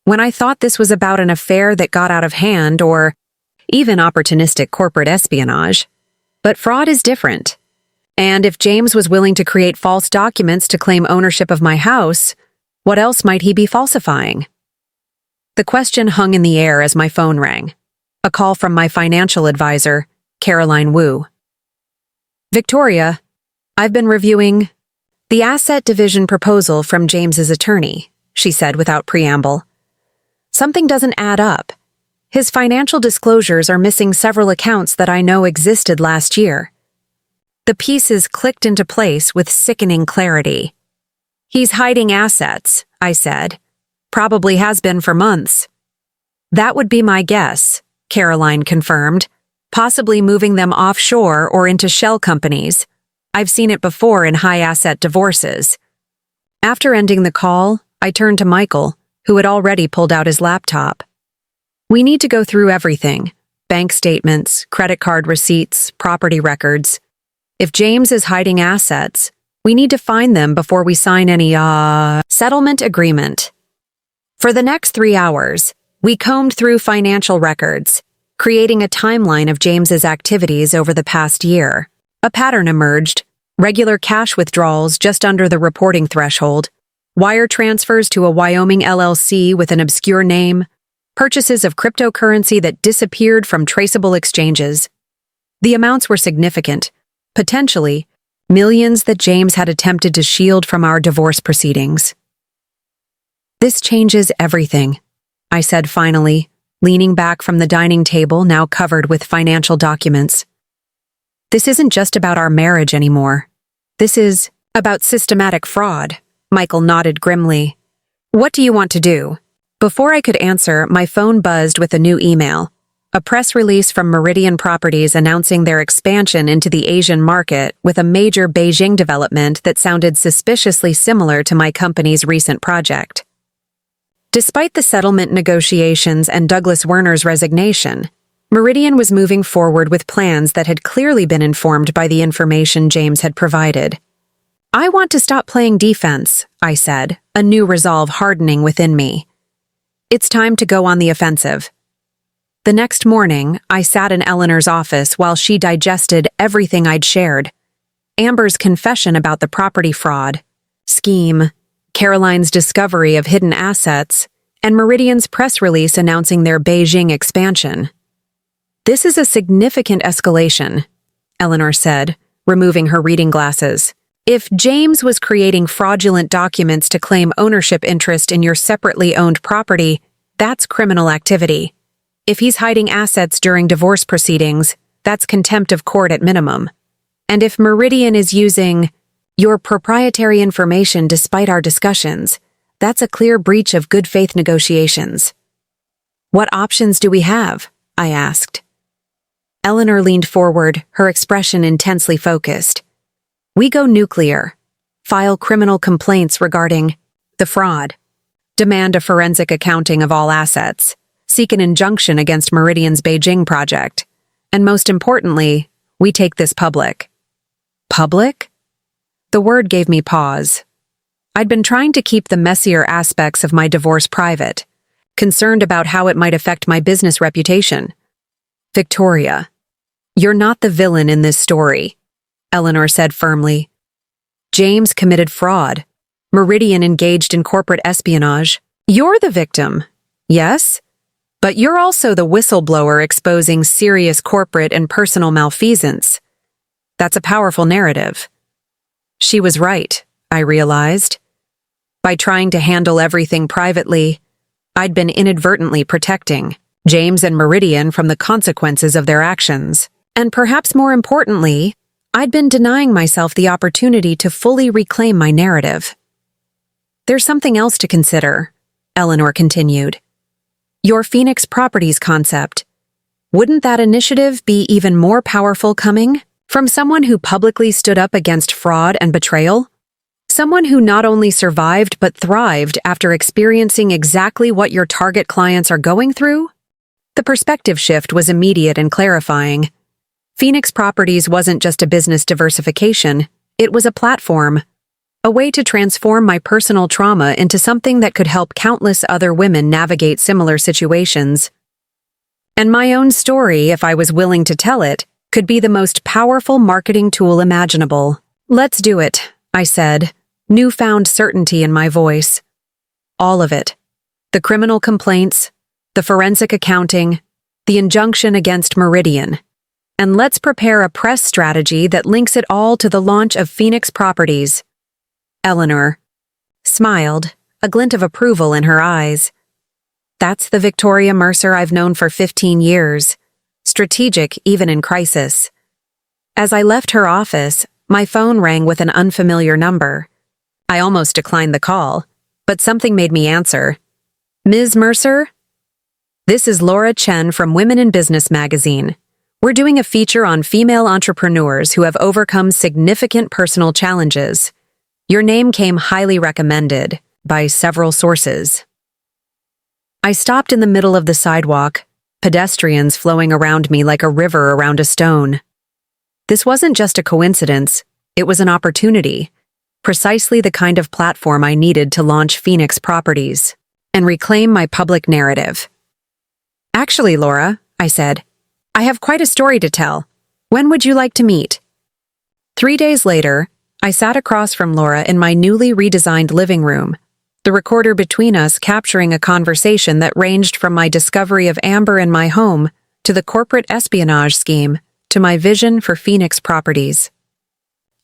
When I thought this was about an affair that got out of hand or even opportunistic corporate espionage. But fraud is different. And if James was willing to create false documents to claim ownership of my house, what else might he be falsifying? The question hung in the air as my phone rang. A call from my financial advisor, Caroline Wu. Victoria, I've been reviewing the asset division proposal from James's attorney, she said without preamble. Something doesn't add up. His financial disclosures are missing several accounts that I know existed last year. The pieces clicked into place with sickening clarity. He's hiding assets, I said. Probably has been for months. That would be my guess, Caroline confirmed, possibly moving them offshore or into shell companies. I've seen it before in high-asset divorces. After ending the call, I turned to Michael, who had already pulled out his laptop. We need to go through everything. Bank statements, credit card receipts, property records. If James is hiding assets, we need to find them before we sign any, settlement agreement. For the next 3 hours, we combed through financial records, creating a timeline of James's activities over the past year. A pattern emerged: regular cash withdrawals just under the reporting threshold, wire transfers to a Wyoming LLC with an obscure name, purchases of cryptocurrency that disappeared from traceable exchanges. The amounts were significant, potentially millions that James had attempted to shield from our divorce proceedings. This changes everything, I said finally, leaning back from the dining table now covered with financial documents. This isn't just about our marriage anymore. This is about systematic fraud. Michael nodded grimly. What do you want to do? Before I could answer, my phone buzzed with a new email. A press release from Meridian Properties announcing their expansion into the Asian market with a major Beijing development that sounded suspiciously similar to my company's recent project. Despite the settlement negotiations and Douglas Werner's resignation, Meridian was moving forward with plans that had clearly been informed by the information James had provided. I want to stop playing defense, I said, a new resolve hardening within me. It's time to go on the offensive. The next morning, I sat in Eleanor's office while she digested everything I'd shared. Amber's confession about the property fraud, scheme, Caroline's discovery of hidden assets, and Meridian's press release announcing their Beijing expansion. "This is a significant escalation," Eleanor said, removing her reading glasses. "If James was creating fraudulent documents to claim ownership interest in your separately owned property, that's criminal activity. If he's hiding assets during divorce proceedings, that's contempt of court at minimum. And if Meridian is using your proprietary information despite our discussions, that's a clear breach of good faith negotiations." "What options do we have?" I asked. Eleanor leaned forward, her expression intensely focused. "We go nuclear, file criminal complaints regarding the fraud, demand a forensic accounting of all assets, seek an injunction against Meridian's Beijing project, and most importantly, we take this public." Public? The word gave me pause. I'd been trying to keep the messier aspects of my divorce private, concerned about how it might affect my business reputation. "Victoria, you're not the villain in this story," Eleanor said firmly. "James committed fraud. Meridian engaged in corporate espionage. You're the victim, yes? But you're also the whistleblower exposing serious corporate and personal malfeasance. That's a powerful narrative." She was right, I realized. By trying to handle everything privately, I'd been inadvertently protecting James and Meridian from the consequences of their actions. And perhaps more importantly, I'd been denying myself the opportunity to fully reclaim my narrative. "There's something else to consider," Eleanor continued. "Your Phoenix Properties concept. Wouldn't that initiative be even more powerful coming from someone who publicly stood up against fraud and betrayal? Someone who not only survived but thrived after experiencing exactly what your target clients are going through?" The perspective shift was immediate and clarifying. Phoenix Properties wasn't just a business diversification, it was a platform, a way to transform my personal trauma into something that could help countless other women navigate similar situations. And my own story, if I was willing to tell it, could be the most powerful marketing tool imaginable. "Let's do it," I said, newfound certainty in my voice. "All of it. The criminal complaints, the forensic accounting, the injunction against Meridian. And let's prepare a press strategy that links it all to the launch of Phoenix Properties." Eleanor smiled, a glint of approval in her eyes. "That's the Victoria Mercer I've known for 15 years. Strategic even in crisis." As I left her office, my phone rang with an unfamiliar number. I almost declined the call, but something made me answer. "Ms. Mercer?" "This is Laura Chen from Women in Business magazine. We're doing a feature on female entrepreneurs who have overcome significant personal challenges. Your name came highly recommended by several sources." I stopped in the middle of the sidewalk, pedestrians flowing around me like a river around a stone. This wasn't just a coincidence, it was an opportunity, precisely the kind of platform I needed to launch Phoenix Properties and reclaim my public narrative. "Actually, Laura," I said, "I have quite a story to tell. When would you like to meet?" 3 days later, I sat across from Laura in my newly redesigned living room, the recorder between us capturing a conversation that ranged from my discovery of Amber in my home to the corporate espionage scheme to my vision for Phoenix Properties.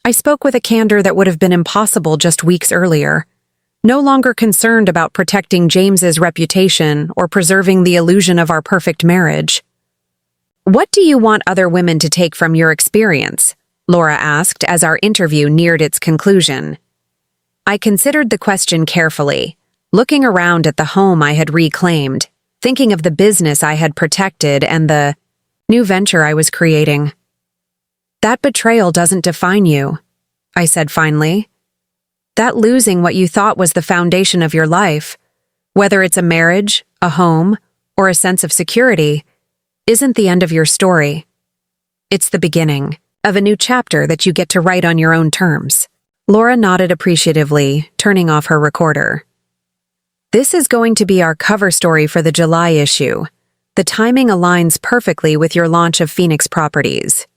I spoke with a candor that would have been impossible just weeks earlier, no longer concerned about protecting James's reputation or preserving the illusion of our perfect marriage. "What do you want other women to take from your experience?" Laura asked as our interview neared its conclusion. I considered the question carefully, looking around at the home I had reclaimed, thinking of the business I had protected and the new venture I was creating. "That betrayal doesn't define you," I said finally. "That losing what you thought was the foundation of your life, whether it's a marriage, a home, or a sense of security, isn't the end of your story. It's the beginning of a new chapter that you get to write on your own terms." Laura nodded appreciatively, turning off her recorder. "This is going to be our cover story for the July issue. The timing aligns perfectly with your launch of Phoenix Properties."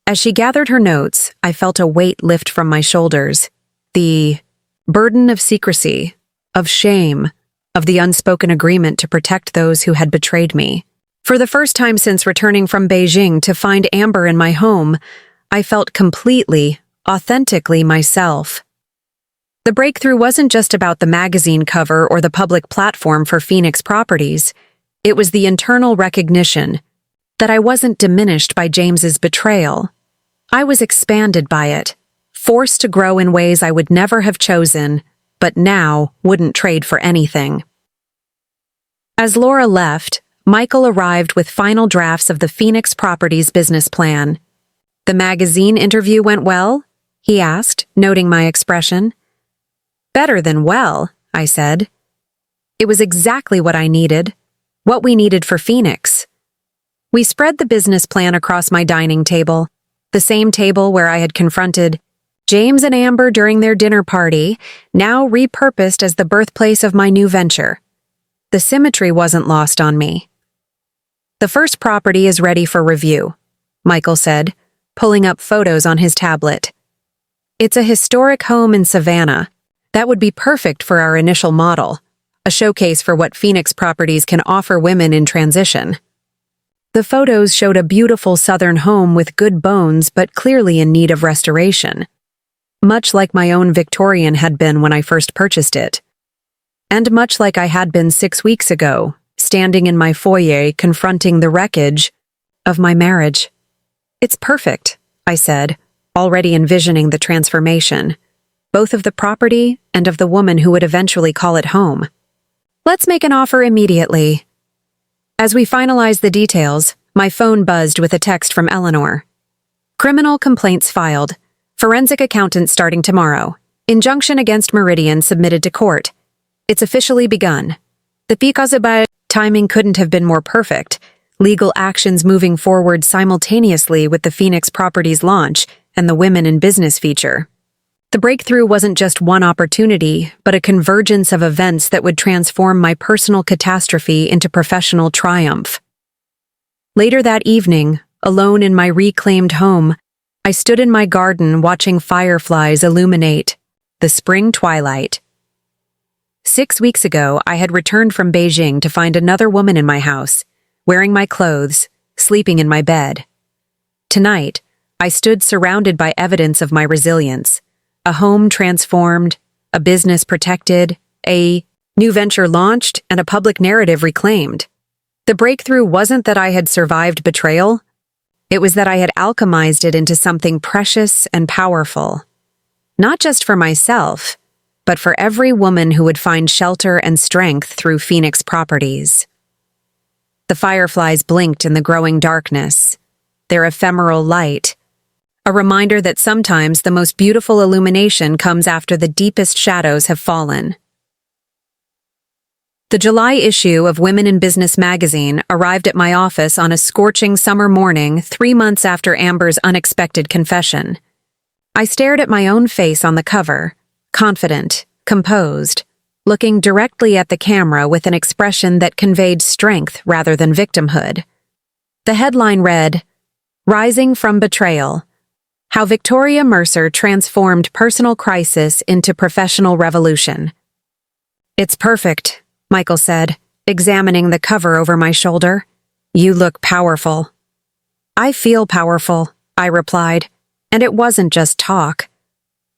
As she gathered her notes, I felt a weight lift from my shoulders. The burden of secrecy, of shame, of the unspoken agreement to protect those who had betrayed me. For the first time since returning from Beijing to find Amber in my home, I felt completely, authentically myself. The breakthrough wasn't just about the magazine cover or the public platform for Phoenix Properties. It was the internal recognition that I wasn't diminished by James's betrayal. I was expanded by it, forced to grow in ways I would never have chosen, but now wouldn't trade for anything. As Laura left, Michael arrived with final drafts of the Phoenix Properties business plan. "The magazine interview went well?" he asked, noting my expression. "Better than well," I said. "It was exactly what I needed, what we needed for Phoenix." We spread the business plan across my dining table, the same table where I had confronted James and Amber during their dinner party, now repurposed as the birthplace of my new venture. The symmetry wasn't lost on me. "The first property is ready for review," Michael said, pulling up photos on his tablet. "It's a historic home in Savannah. That would be perfect for our initial model, a showcase for what Phoenix Properties can offer women in transition." The photos showed a beautiful southern home with good bones but clearly in need of restoration, much like my own Victorian had been when I first purchased it. And much like I had been 6 weeks ago, standing in my foyer confronting the wreckage of my marriage. "It's perfect," I said, already envisioning the transformation, both of the property and of the woman who would eventually call it home. "Let's make an offer immediately." As we finalized the details, my phone buzzed with a text from Eleanor. "Criminal complaints filed. Forensic accountant starting tomorrow. Injunction against Meridian submitted to court. It's officially begun. The Picasso timing couldn't have been more perfect. Legal actions moving forward simultaneously with the Phoenix Properties launch and the Women in Business feature. The breakthrough wasn't just one opportunity, but a convergence of events that would transform my personal catastrophe into professional triumph. Later that evening, alone in my reclaimed home, I stood in my garden watching fireflies illuminate the spring twilight. 6 weeks ago, I had returned from Beijing to find another woman in my house, wearing my clothes, sleeping in my bed. Tonight, I stood surrounded by evidence of my resilience. A home transformed, a business protected, a new venture launched, and a public narrative reclaimed. The breakthrough wasn't that I had survived betrayal. It was that I had alchemized it into something precious and powerful. Not just for myself, but for every woman who would find shelter and strength through Phoenix Properties. The fireflies blinked in the growing darkness, their ephemeral light, a reminder that sometimes the most beautiful illumination comes after the deepest shadows have fallen. The July issue of Women in Business magazine arrived at my office on a scorching summer morning 3 months after Amber's unexpected confession. I stared at my own face on the cover, confident, composed, looking directly at the camera with an expression that conveyed strength rather than victimhood. The headline read, "Rising from Betrayal: How Victoria Mercer Transformed Personal Crisis into Professional Revolution." "It's perfect," Michael said, examining the cover over my shoulder. "You look powerful." "I feel powerful," I replied, and it wasn't just talk.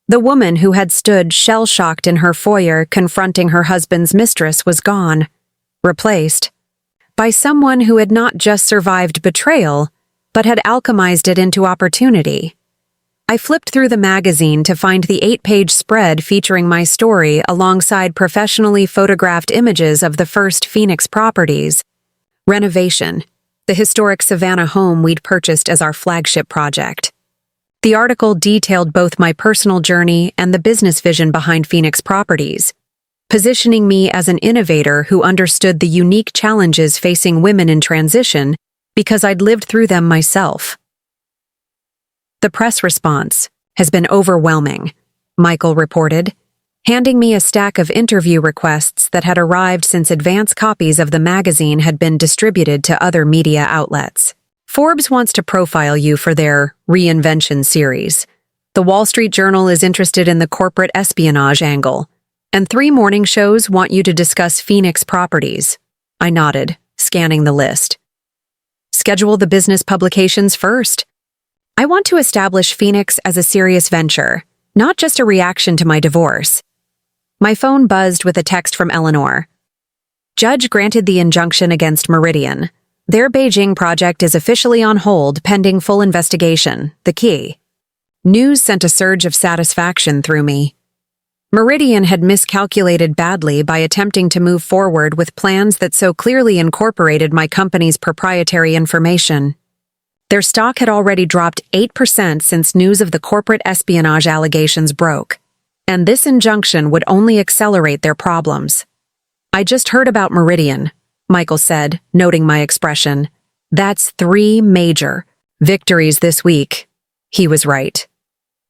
The woman who had stood shell-shocked in her foyer confronting her husband's mistress was gone, replaced by someone who had not just survived betrayal, but had alchemized it into opportunity. I flipped through the magazine to find the 8-page spread featuring my story alongside professionally photographed images of the first Phoenix Properties renovation, the historic Savannah home we'd purchased as our flagship project. The article detailed both my personal journey and the business vision behind Phoenix Properties, positioning me as an innovator who understood the unique challenges facing women in transition because I'd lived through them myself. "The press response has been overwhelming," Michael reported. handing me a stack of interview requests that had arrived since advance copies of the magazine had been distributed to other media outlets. Forbes wants to profile you for their reinvention series. The Wall Street Journal is interested in the corporate espionage angle. And 3 morning shows want you to discuss Phoenix properties. I nodded, scanning the list. Schedule the business publications first. I want to establish Phoenix as a serious venture, not just a reaction to my divorce. My phone buzzed with a text from Eleanor. Judge granted the injunction against Meridian. Their Beijing project is officially on hold pending full investigation, the key. News sent a surge of satisfaction through me. Meridian had miscalculated badly by attempting to move forward with plans that so clearly incorporated my company's proprietary information. Their stock had already dropped 8% since news of the corporate espionage allegations broke, and this injunction would only accelerate their problems. I just heard about Meridian, Michael said, noting my expression. That's 3 major victories this week. He was right.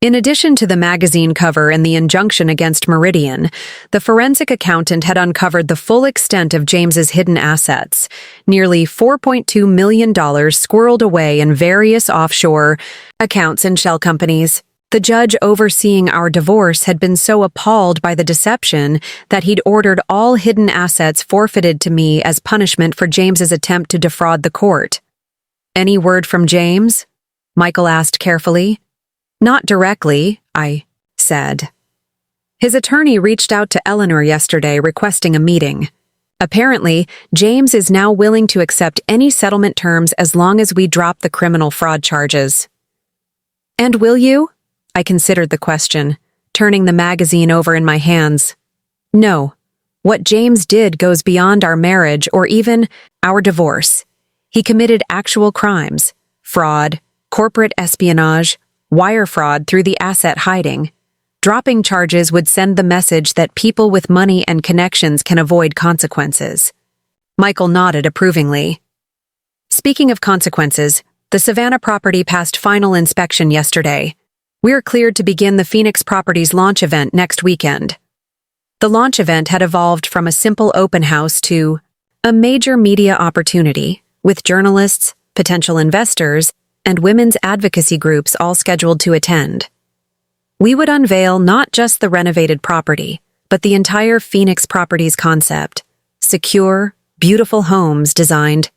In addition to the magazine cover and the injunction against Meridian, the forensic accountant had uncovered the full extent of James's hidden assets, nearly $4.2 million squirreled away in various offshore accounts and shell companies. The judge overseeing our divorce had been so appalled by the deception that he'd ordered all hidden assets forfeited to me as punishment for James's attempt to defraud the court. Any word from James? Michael asked carefully. Not directly, I said. His attorney reached out to Eleanor yesterday requesting a meeting. Apparently, James is now willing to accept any settlement terms as long as we drop the criminal fraud charges. And will you? I considered the question, turning the magazine over in my hands. No. What James did goes beyond our marriage or even our divorce. He committed actual crimes, fraud, corporate espionage, wire fraud through the asset hiding. Dropping charges would send the message that people with money and connections can avoid consequences. Michael nodded approvingly. Speaking of consequences, the Savannah property passed final inspection yesterday. We're cleared to begin the Phoenix Properties launch event next weekend. The launch event had evolved from a simple open house to a major media opportunity, with journalists, potential investors, and women's advocacy groups all scheduled to attend. We would unveil not just the renovated property, but the entire Phoenix Properties concept. Secure, beautiful homes designed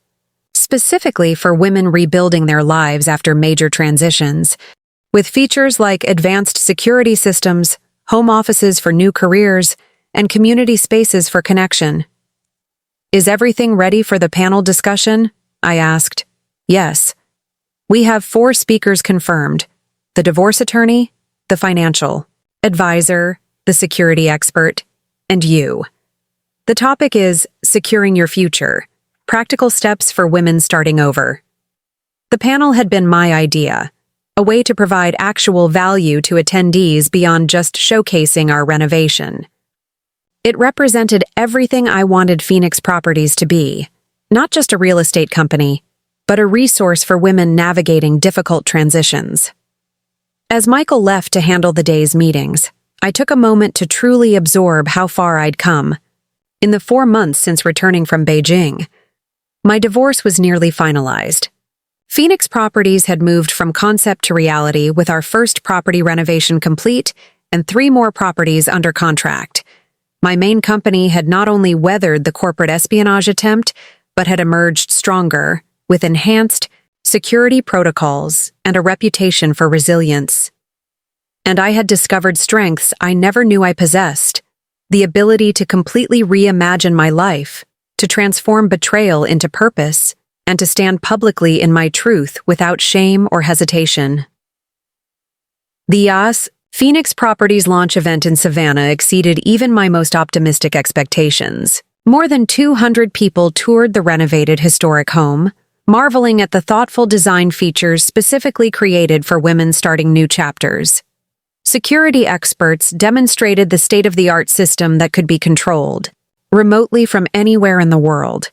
specifically for women rebuilding their lives after major transitions, with features like advanced security systems, home offices for new careers, and community spaces for connection. Is everything ready for the panel discussion? I asked. Yes. We have 4 speakers confirmed: the divorce attorney, the financial advisor, the security expert, and you. The topic is securing your future, practical steps for women starting over. The panel had been my idea, a way to provide actual value to attendees beyond just showcasing our renovation. It represented everything I wanted Phoenix Properties to be, not just a real estate company, but a resource for women navigating difficult transitions. As Michael left to handle the day's meetings, I took a moment to truly absorb how far I'd come. In the 4 months since returning from Beijing, my divorce was nearly finalized. Phoenix Properties had moved from concept to reality with our first property renovation complete and 3 more properties under contract. My main company had not only weathered the corporate espionage attempt, but had emerged stronger, with enhanced security protocols and a reputation for resilience. And I had discovered strengths I never knew I possessed: the ability to completely reimagine my life, to transform betrayal into purpose, and to stand publicly in my truth without shame or hesitation. The Phoenix Properties launch event in Savannah exceeded even my most optimistic expectations. More than 200 people toured the renovated historic home, marveling at the thoughtful design features specifically created for women starting new chapters. Security experts demonstrated the state-of-the-art system that could be controlled remotely from anywhere in the world.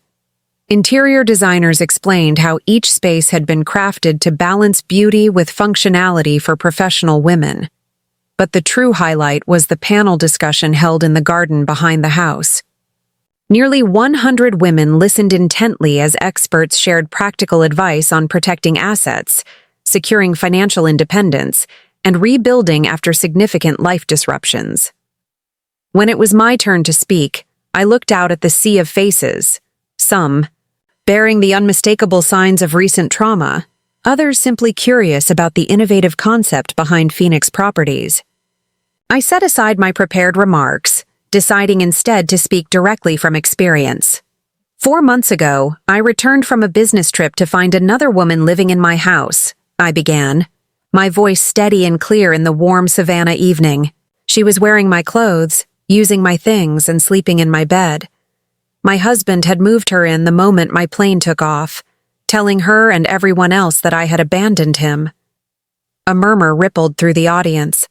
Interior designers explained how each space had been crafted to balance beauty with functionality for professional women. but the true highlight was the panel discussion held in the garden behind the house. Nearly 100 women listened intently as experts shared practical advice on protecting assets, securing financial independence, and rebuilding after significant life disruptions. When it was my turn to speak, I looked out at the sea of faces, some bearing the unmistakable signs of recent trauma, others simply curious about the innovative concept behind Phoenix Properties. I set aside my prepared remarks, deciding instead to speak directly from experience. 4 months ago, I returned from a business trip to find another woman living in my house, I began, my voice steady and clear in the warm Savannah evening. She was wearing my clothes, using my things, and sleeping in my bed. My husband had moved her in the moment my plane took off, telling her and everyone else that I had abandoned him. A murmur rippled through the audience.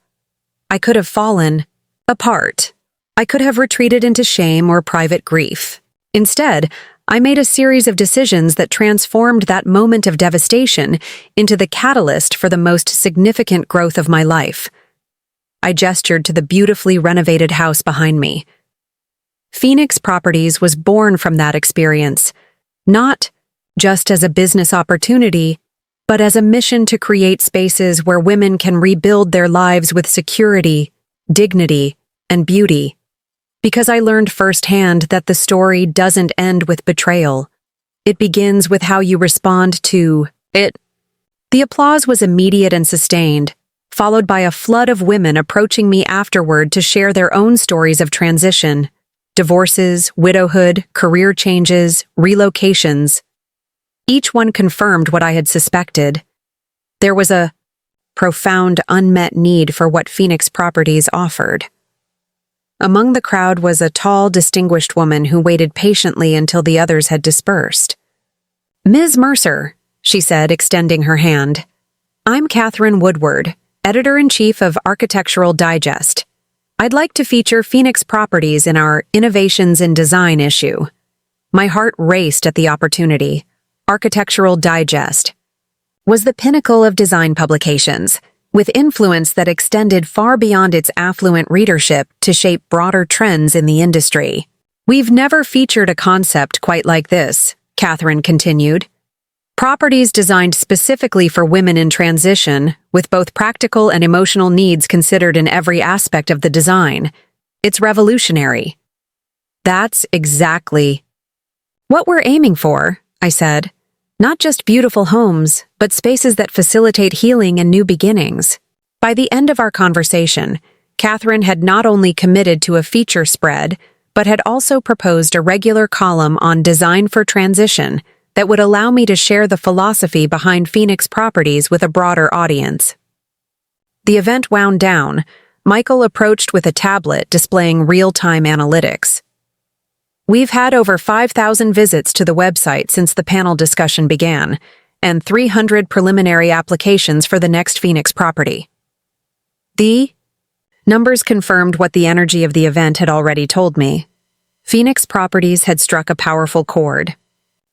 I could have fallen apart. I could have retreated into shame or private grief. Instead, I made a series of decisions that transformed that moment of devastation into the catalyst for the most significant growth of my life. I gestured to the beautifully renovated house behind me. Phoenix Properties was born from that experience, not just as a business opportunity, but as a mission to create spaces where women can rebuild their lives with security, dignity, and beauty. Because I learned firsthand that the story doesn't end with betrayal. It begins with how you respond to it. The applause was immediate and sustained, followed by a flood of women approaching me afterward to share their own stories of transition, divorces, widowhood, career changes, relocations. Each one confirmed what I had suspected. There was a profound unmet need for what Phoenix Properties offered. Among the crowd was a tall, distinguished woman who waited patiently until the others had dispersed. "Ms. Mercer," she said, extending her hand. "I'm Catherine Woodward, Editor-in-Chief of Architectural Digest. I'd like to feature Phoenix Properties in our Innovations in Design issue." My heart raced at the opportunity. Architectural Digest was the pinnacle of design publications, with influence that extended far beyond its affluent readership to shape broader trends in the industry. "We've never featured a concept quite like this," Catherine continued. "Properties designed specifically for women in transition, with both practical and emotional needs considered in every aspect of the design. It's revolutionary." "That's exactly what we're aiming for," I said. "Not just beautiful homes, but spaces that facilitate healing and new beginnings." By the end of our conversation, Catherine had not only committed to a feature spread, but had also proposed a regular column on design for transition that would allow me to share the philosophy behind Phoenix Properties with a broader audience. The event wound down. Michael approached with a tablet displaying real-time analytics. "We've had over 5,000 visits to the website since the panel discussion began, and 300 preliminary applications for the next Phoenix property." The numbers confirmed what the energy of the event had already told me. Phoenix Properties had struck a powerful chord.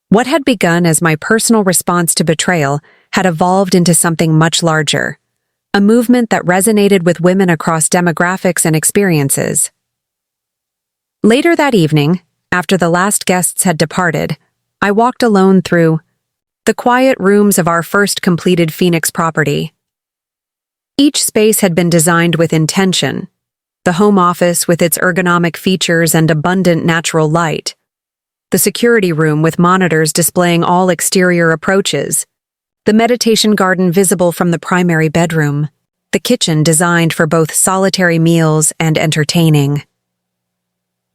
What had begun as my personal response to betrayal had evolved into something much larger, a movement that resonated with women across demographics and experiences. Later that evening, after the last guests had departed, I walked alone through the quiet rooms of our first completed Phoenix property. Each space had been designed with intention. The home office with its ergonomic features and abundant natural light. The security room with monitors displaying all exterior approaches. The meditation garden visible from the primary bedroom. The kitchen designed for both solitary meals and entertaining.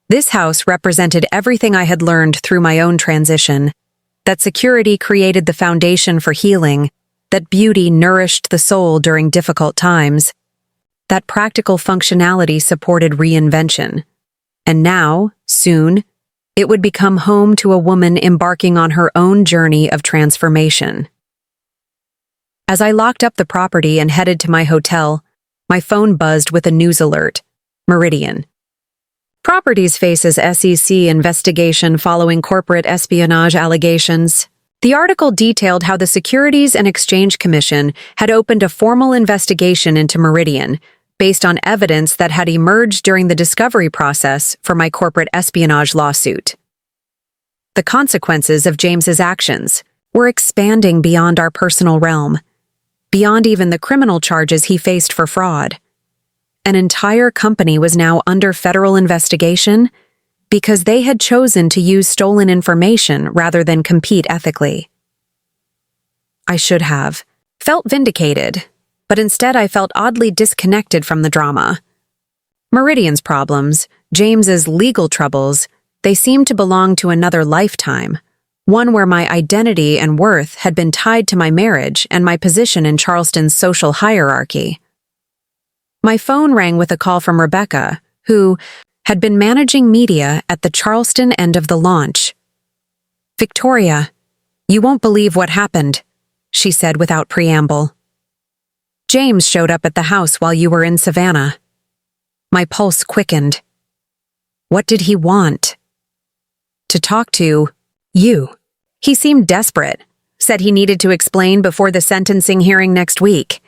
This house represented everything I had learned through my own transition, that security created the foundation for healing, that beauty nourished the soul during difficult times, that practical functionality supported reinvention. And now, soon, it would become home to a woman embarking on her own journey of transformation. As I locked up the property and headed to my hotel, my phone buzzed with a news alert. Meridian. Properties faces SEC investigation following corporate espionage allegations. The article detailed how the Securities and Exchange Commission had opened a formal investigation into Meridian, based on evidence that had emerged during the discovery process for my corporate espionage lawsuit. The consequences of James's actions were expanding beyond our personal realm, beyond even the criminal charges he faced for fraud. An entire company was now under federal investigation because they had chosen to use stolen information rather than compete ethically. I should have felt vindicated, but instead I felt oddly disconnected from the drama. Meridian's problems, James's legal troubles, they seemed to belong to another lifetime, one where my identity and worth had been tied to my marriage and my position in Charleston's social hierarchy. My phone rang with a call from Rebecca, who had been managing media at the Charleston end of the launch. "Victoria, you won't believe what happened," she said without preamble. "James showed up at the house while you were in Savannah." My pulse quickened. What did he want? To talk to you. He seemed desperate, said he needed to explain before the sentencing hearing next week.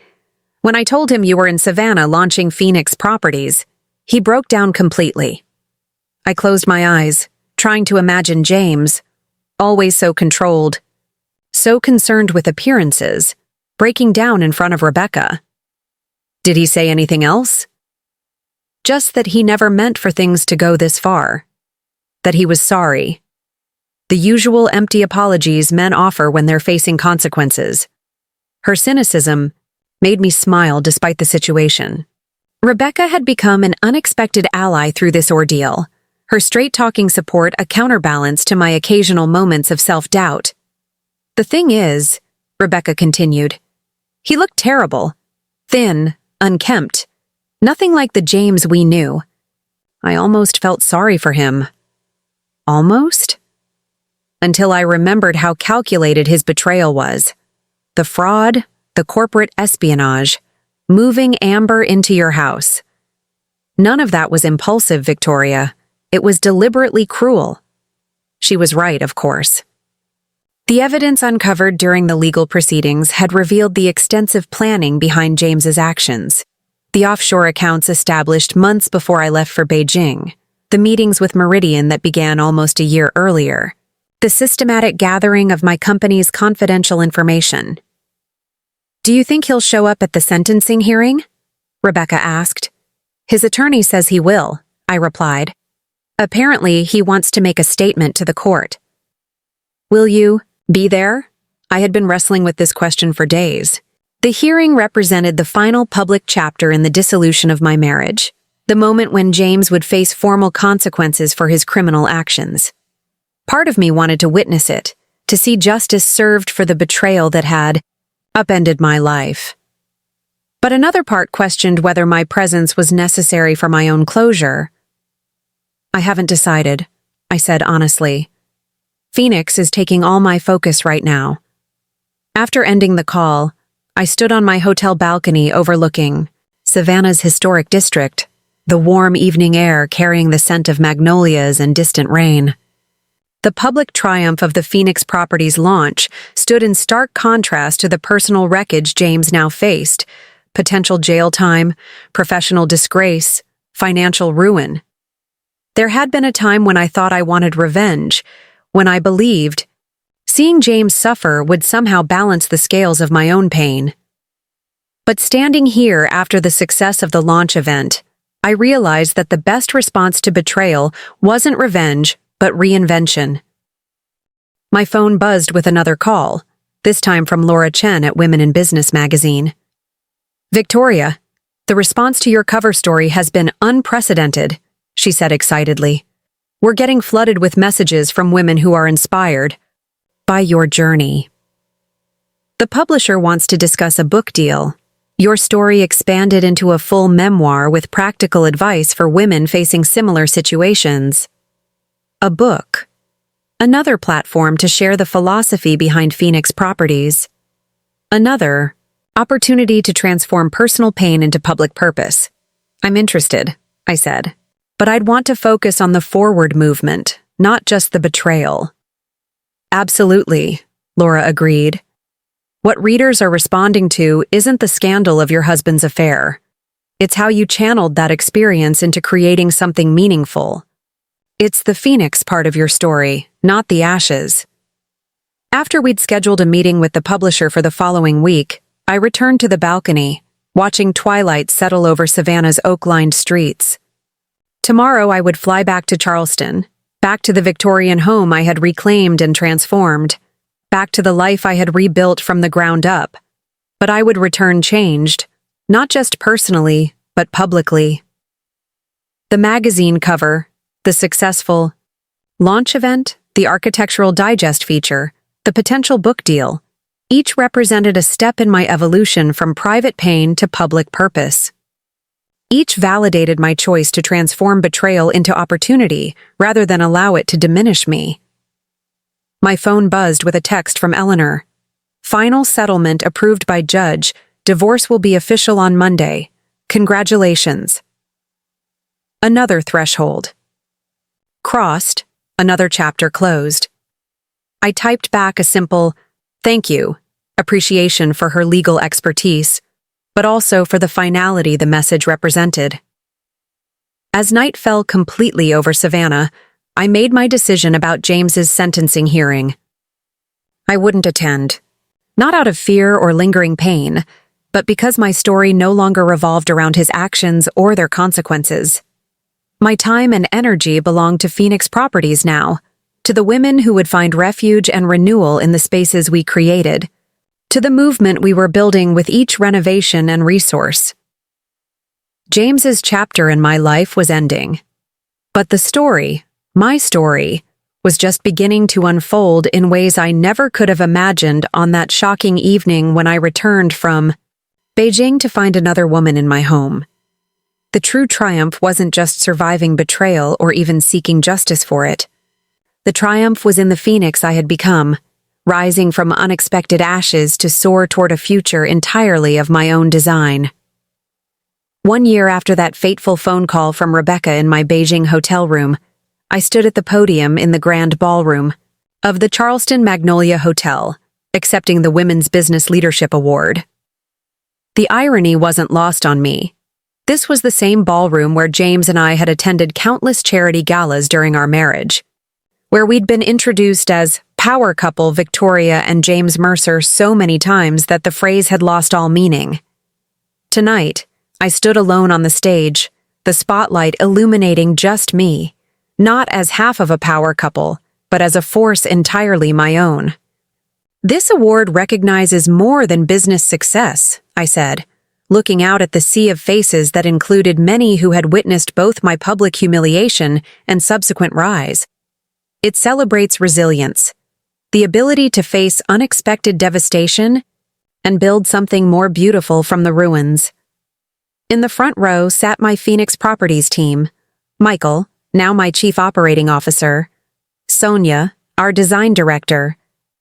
When I told him you were in Savannah launching Phoenix Properties, he broke down completely. I closed my eyes, trying to imagine James, always so controlled, so concerned with appearances, breaking down in front of Rebecca. Did he say anything else? Just that he never meant for things to go this far. That he was sorry. The usual empty apologies men offer when they're facing consequences. Her cynicism made me smile despite the situation. Rebecca had become an unexpected ally through this ordeal, her straight-talking support a counterbalance to my occasional moments of self-doubt. "The thing is," Rebecca continued, "he looked terrible. Thin, unkempt. Nothing like the James we knew. I almost felt sorry for him. Almost? Until I remembered how calculated his betrayal was. The fraud, the corporate espionage, moving Amber into your house. None of that was impulsive, Victoria. It was deliberately cruel." She was right, of course. The evidence uncovered during the legal proceedings had revealed the extensive planning behind James's actions. The offshore accounts established months before I left for Beijing, the meetings with Meridian that began almost a year earlier, the systematic gathering of my company's confidential information. "Do you think he'll show up at the sentencing hearing?" Rebecca asked. "His attorney says he will," I replied. "Apparently, he wants to make a statement to the court." "Will you be there?" I had been wrestling with this question for days. The hearing represented the final public chapter in the dissolution of my marriage, the moment when James would face formal consequences for his criminal actions. Part of me wanted to witness it, to see justice served for the betrayal that had upended my life. But another part questioned whether my presence was necessary for my own closure. "I haven't decided," I said honestly. "Phoenix is taking all my focus right now." After ending the call, I stood on my hotel balcony overlooking Savannah's historic district, the warm evening air carrying the scent of magnolias and distant rain. The public triumph of the Phoenix Properties launch stood in stark contrast to the personal wreckage James now faced: potential jail time, professional disgrace, financial ruin. There had been a time when I thought I wanted revenge, when I believed seeing James suffer would somehow balance the scales of my own pain. But standing here after the success of the launch event, I realized that the best response to betrayal wasn't revenge, but reinvention. My phone buzzed with another call, this time from Laura Chen at Women in Business magazine. "Victoria, the response to your cover story has been unprecedented," she said excitedly. "We're getting flooded with messages from women who are inspired by your journey. The publisher wants to discuss a book deal. Your story expanded into a full memoir with practical advice for women facing similar situations. A book. Another platform to share the philosophy behind Phoenix Properties. Another opportunity to transform personal pain into public purpose. I'm interested," I said, "but I'd want to focus on the forward movement, not just the betrayal." "Absolutely," Laura agreed. "What readers are responding to isn't the scandal of your husband's affair. It's how you channeled that experience into creating something meaningful. It's the phoenix part of your story, not the ashes. After we'd scheduled a meeting with the publisher for the following week, I returned to the balcony, watching twilight settle over Savannah's oak-lined streets. Tomorrow I would fly back to Charleston, back to the Victorian home I had reclaimed and transformed, back to the life I had rebuilt from the ground up. But I would return changed, not just personally, but publicly. The magazine cover, the successful launch event, the architectural digest feature, the potential book deal, each represented a step in my evolution from private pain to public purpose. Each validated my choice to transform betrayal into opportunity rather than allow it to diminish me. My phone buzzed with a text from Eleanor. Final settlement approved by judge. Divorce will be official on Monday. Congratulations. Another threshold. Crossed, another chapter closed. I typed back a simple, "Thank you," appreciation for her legal expertise, but also for the finality the message represented. As night fell completely over Savannah, I made my decision about James's sentencing hearing. I wouldn't attend, not out of fear or lingering pain, but because my story no longer revolved around his actions or their consequences. My time and energy belonged to Phoenix Properties now, to the women who would find refuge and renewal in the spaces we created, to the movement we were building with each renovation and resource. James's chapter in my life was ending. But the story, my story, was just beginning to unfold in ways I never could have imagined on that shocking evening when I returned from Beijing to find another woman in my home. The true triumph wasn't just surviving betrayal or even seeking justice for it. The triumph was in the phoenix I had become, rising from unexpected ashes to soar toward a future entirely of my own design. 1 year after that fateful phone call from Rebecca in my Beijing hotel room, I stood at the podium in the grand ballroom of the Charleston Magnolia Hotel, accepting the Women's Business Leadership Award. The irony wasn't lost on me. This was the same ballroom where James and I had attended countless charity galas during our marriage, where we'd been introduced as power couple Victoria and James Mercer so many times that the phrase had lost all meaning. Tonight, I stood alone on the stage, the spotlight illuminating just me, not as half of a power couple, but as a force entirely my own. "This award recognizes more than business success," I said, looking out at the sea of faces that included many who had witnessed both my public humiliation and subsequent rise. "It celebrates resilience, the ability to face unexpected devastation and build something more beautiful from the ruins." In the front row sat my Phoenix Properties team, Michael, now my Chief Operating Officer, Sonia, our Design Director,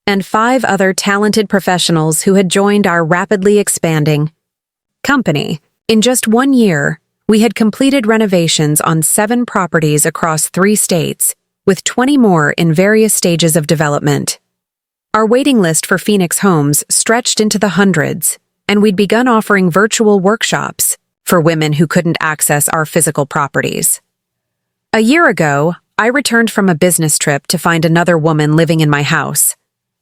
and 5 other talented professionals who had joined our rapidly expanding company. In just 1 year, we had completed renovations on 7 properties across 3 states, with 20 more in various stages of development. Our waiting list for Phoenix homes stretched into the hundreds, and we'd begun offering virtual workshops for women who couldn't access our physical properties. A year ago, I returned from a business trip to find another woman living in my house.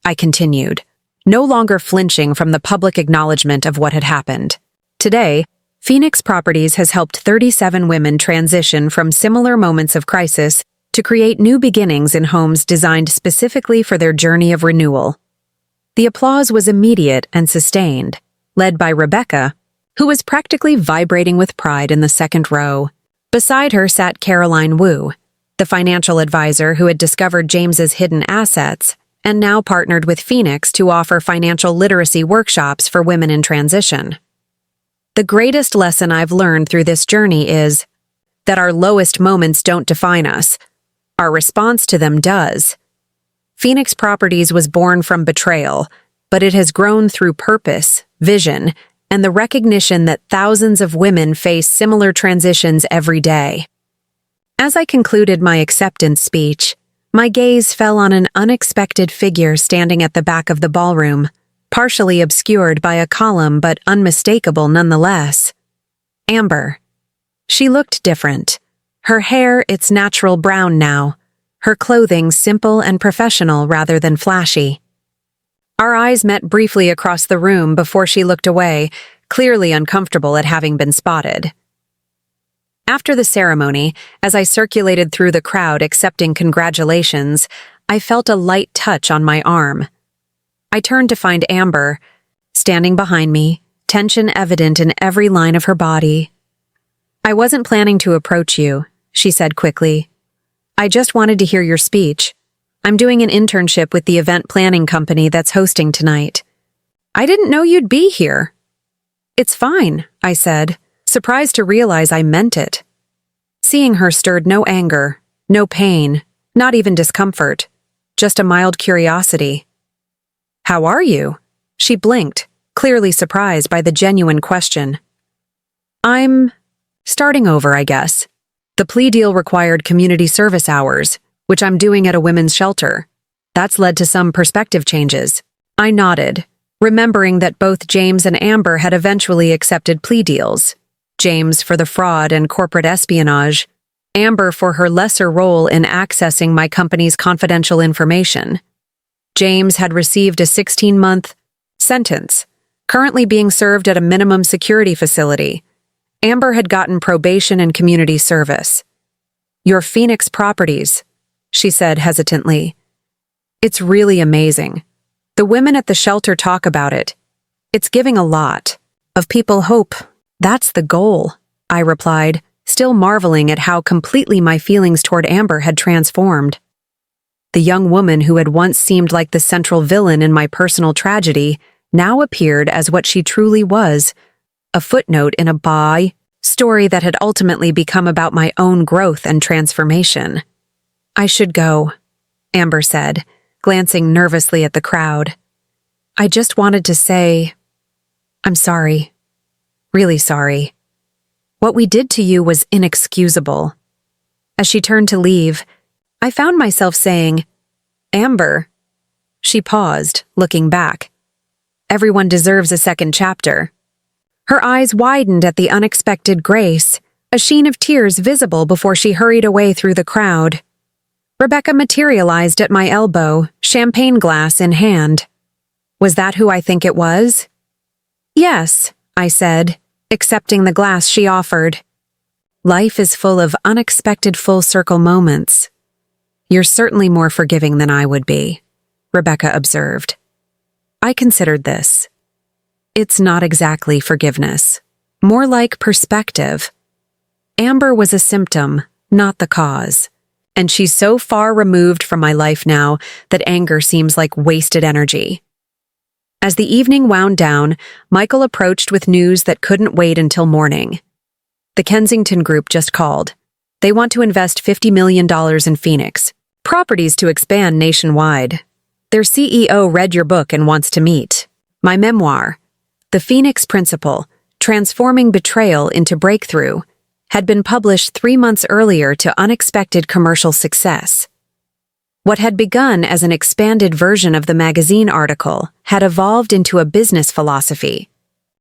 I continued, no longer flinching from the public acknowledgement of what had happened. Today, Phoenix Properties has helped 37 women transition from similar moments of crisis to create new beginnings in homes designed specifically for their journey of renewal. The applause was immediate and sustained, led by Rebecca, who was practically vibrating with pride in the second row. Beside her sat Caroline Wu, the financial advisor who had discovered James's hidden assets and now partnered with Phoenix to offer financial literacy workshops for women in transition. The greatest lesson I've learned through this journey is that our lowest moments don't define us. Our response to them does. Phoenix Properties was born from betrayal, but it has grown through purpose, vision, and the recognition that thousands of women face similar transitions every day. As I concluded my acceptance speech, my gaze fell on an unexpected figure standing at the back of the ballroom, partially obscured by a column but unmistakable nonetheless. Amber. She looked different. Her hair its natural brown now, her clothing simple and professional rather than flashy. Our eyes met briefly across the room before she looked away, clearly uncomfortable at having been spotted. After the ceremony, as I circulated through the crowd accepting congratulations, I felt a light touch on my arm. I turned to find Amber, standing behind me, tension evident in every line of her body. "I wasn't planning to approach you," she said quickly. "I just wanted to hear your speech. I'm doing an internship with the event planning company that's hosting tonight. I didn't know you'd be here." "It's fine," I said, surprised to realize I meant it. Seeing her stirred no anger, no pain, not even discomfort, just a mild curiosity. "How are you?" She blinked, clearly surprised by the genuine question. "I'm starting over, I guess. The plea deal required community service hours, which I'm doing at a women's shelter. That's led to some perspective changes." I nodded, remembering that both James and Amber had eventually accepted plea deals. James for the fraud and corporate espionage, Amber for her lesser role in accessing my company's confidential information. James had received a 16-month sentence, currently being served at a minimum security facility. Amber had gotten probation and community service. "Your Phoenix properties," she said hesitantly. "It's really amazing. The women at the shelter talk about it. It's giving a lot of people hope. That's the goal," I replied, still marveling at how completely my feelings toward Amber had transformed. The young woman who had once seemed like the central villain in my personal tragedy now appeared as what she truly was, a footnote in a story that had ultimately become about my own growth and transformation. "I should go," Amber said, glancing nervously at the crowd. "I just wanted to say, I'm sorry. Really sorry. What we did to you was inexcusable." As she turned to leave, I found myself saying, "Amber." She paused, looking back. "Everyone deserves a second chapter." Her eyes widened at the unexpected grace, a sheen of tears visible before she hurried away through the crowd. Rebecca materialized at my elbow, champagne glass in hand. "Was that who I think it was?" "Yes," I said, accepting the glass she offered. "Life is full of unexpected full-circle moments." "You're certainly more forgiving than I would be," Rebecca observed. I considered this. It's not exactly forgiveness, more like perspective. Amber was a symptom, not the cause, and she's so far removed from my life now that anger seems like wasted energy. As the evening wound down, Michael approached with news that couldn't wait until morning. The Kensington Group just called. They want to invest $50 million in Phoenix, properties to expand nationwide. Their CEO read your book and wants to meet. My memoir, The Phoenix Principle, Transforming Betrayal into Breakthrough, had been published 3 months earlier to unexpected commercial success. What had begun as an expanded version of the magazine article had evolved into a business philosophy.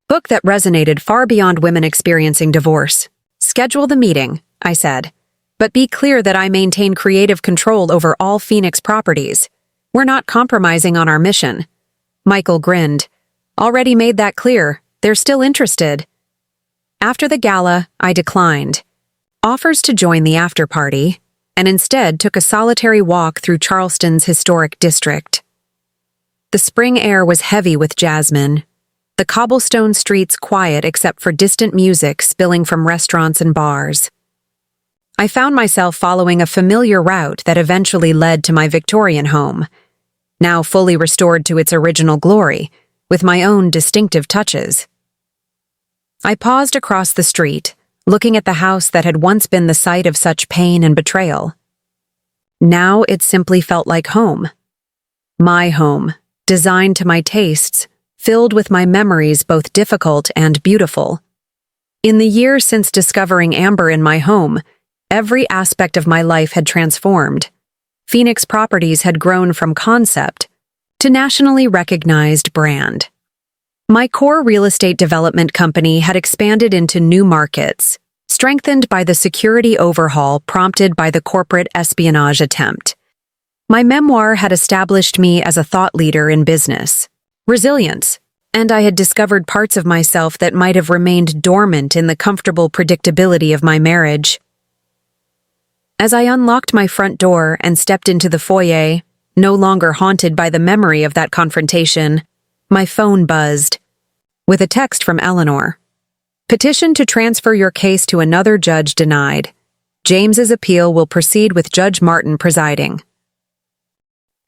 Book that resonated far beyond women experiencing divorce. "Schedule the meeting," I said, "but be clear that I maintain creative control over all Phoenix properties. We're not compromising on our mission." Michael grinned. "Already made that clear. They're still interested." After the gala, I declined offers to join the after-party, and instead took a solitary walk through Charleston's historic district. The spring air was heavy with jasmine, the cobblestone streets quiet except for distant music spilling from restaurants and bars. I found myself following a familiar route that eventually led to my Victorian home, now fully restored to its original glory, with my own distinctive touches. I paused across the street, looking at the house that had once been the site of such pain and betrayal. Now it simply felt like home. My home, designed to my tastes, filled with my memories both difficult and beautiful. In the years since discovering Amber in my home, every aspect of my life had transformed. Phoenix Properties had grown from concept to nationally recognized brand. My core real estate development company had expanded into new markets, strengthened by the security overhaul prompted by the corporate espionage attempt. My memoir had established me as a thought leader in business, resilience, and I had discovered parts of myself that might have remained dormant in the comfortable predictability of my marriage. As I unlocked my front door and stepped into the foyer, no longer haunted by the memory of that confrontation, my phone buzzed, with a text from Eleanor. Petition to transfer your case to another judge denied. James's appeal will proceed with Judge Martin presiding.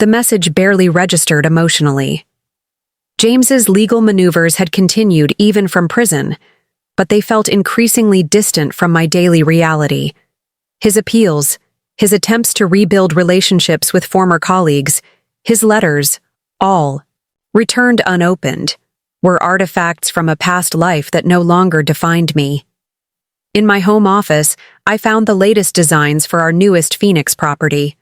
The message barely registered emotionally. James's legal maneuvers had continued even from prison, but they felt increasingly distant from my daily reality. His appeals, his attempts to rebuild relationships with former colleagues, his letters, all, returned unopened, were artifacts from a past life that no longer defined me. In my home office, I found the latest designs for our newest Phoenix property,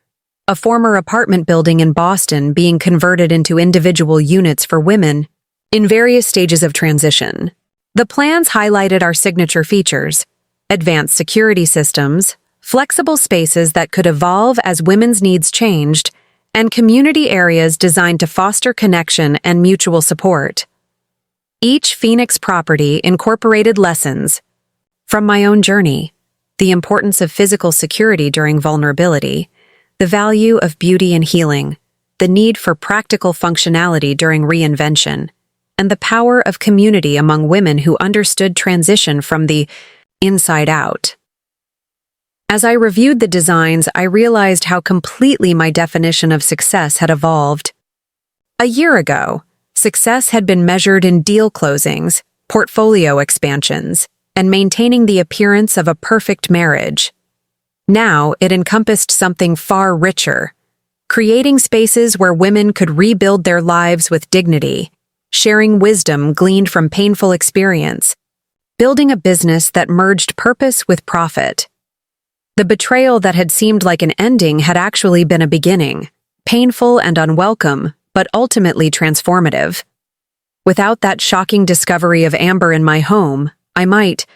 a former apartment building in Boston being converted into individual units for women in various stages of transition. The plans highlighted our signature features: advanced security systems, flexible spaces that could evolve as women's needs changed, and community areas designed to foster connection and mutual support. Each Phoenix property incorporated lessons from my own journey: the importance of physical security during vulnerability, the value of beauty and healing, the need for practical functionality during reinvention, and the power of community among women who understood transition from the inside out. As I reviewed the designs, I realized how completely my definition of success had evolved. A year ago, success had been measured in deal closings, portfolio expansions, and maintaining the appearance of a perfect marriage. Now it encompassed something far richer: creating spaces where women could rebuild their lives with dignity, sharing wisdom gleaned from painful experience, building a business that merged purpose with profit. The betrayal that had seemed like an ending had actually been a beginning, painful and unwelcome, but ultimately transformative. Without that shocking discovery of Amber in my home, I might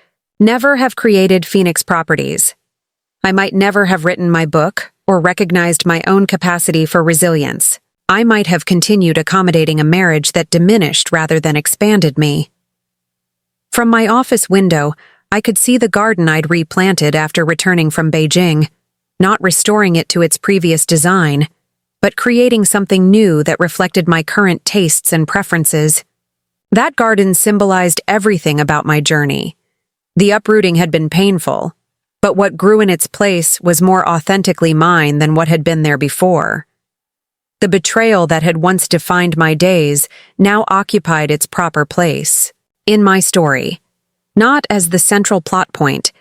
never have created Phoenix Properties. I might never have written my book or recognized my own capacity for resilience. I might have continued accommodating a marriage that diminished rather than expanded me. From my office window, I could see the garden I'd replanted after returning from Beijing, not restoring it to its previous design, but creating something new that reflected my current tastes and preferences. That garden symbolized everything about my journey. The uprooting had been painful, but what grew in its place was more authentically mine than what had been there before. The betrayal that had once defined my days now occupied its proper place in my story, not as the central plot point,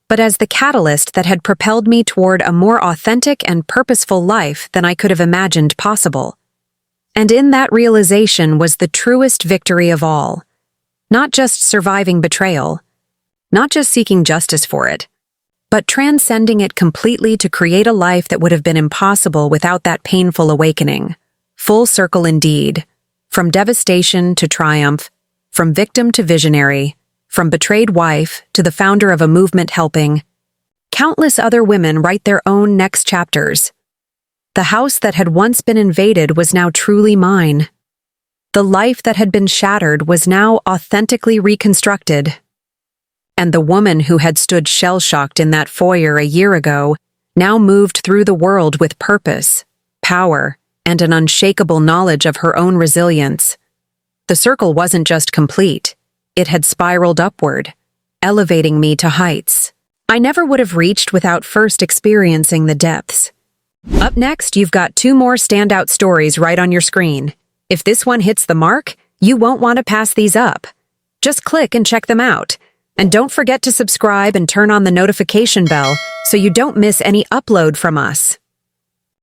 but as the catalyst that had propelled me toward a more authentic and purposeful life than I could have imagined possible. And in that realization was the truest victory of all. Not just surviving betrayal, not just seeking justice for it, but transcending it completely to create a life that would have been impossible without that painful awakening. Full circle indeed, from devastation to triumph, from victim to visionary, from betrayed wife to the founder of a movement helping countless other women write their own next chapters. The house that had once been invaded was now truly mine. The life that had been shattered was now authentically reconstructed. And the woman who had stood shell-shocked in that foyer a year ago now moved through the world with purpose, power, and an unshakable knowledge of her own resilience. The circle wasn't just complete. It had spiraled upward, elevating me to heights I never would have reached without first experiencing the depths. Up next, you've got 2 more standout stories right on your screen. If this one hits the mark, you won't want to pass these up. Just click and check them out. And don't forget to subscribe and turn on the notification bell so you don't miss any upload from us.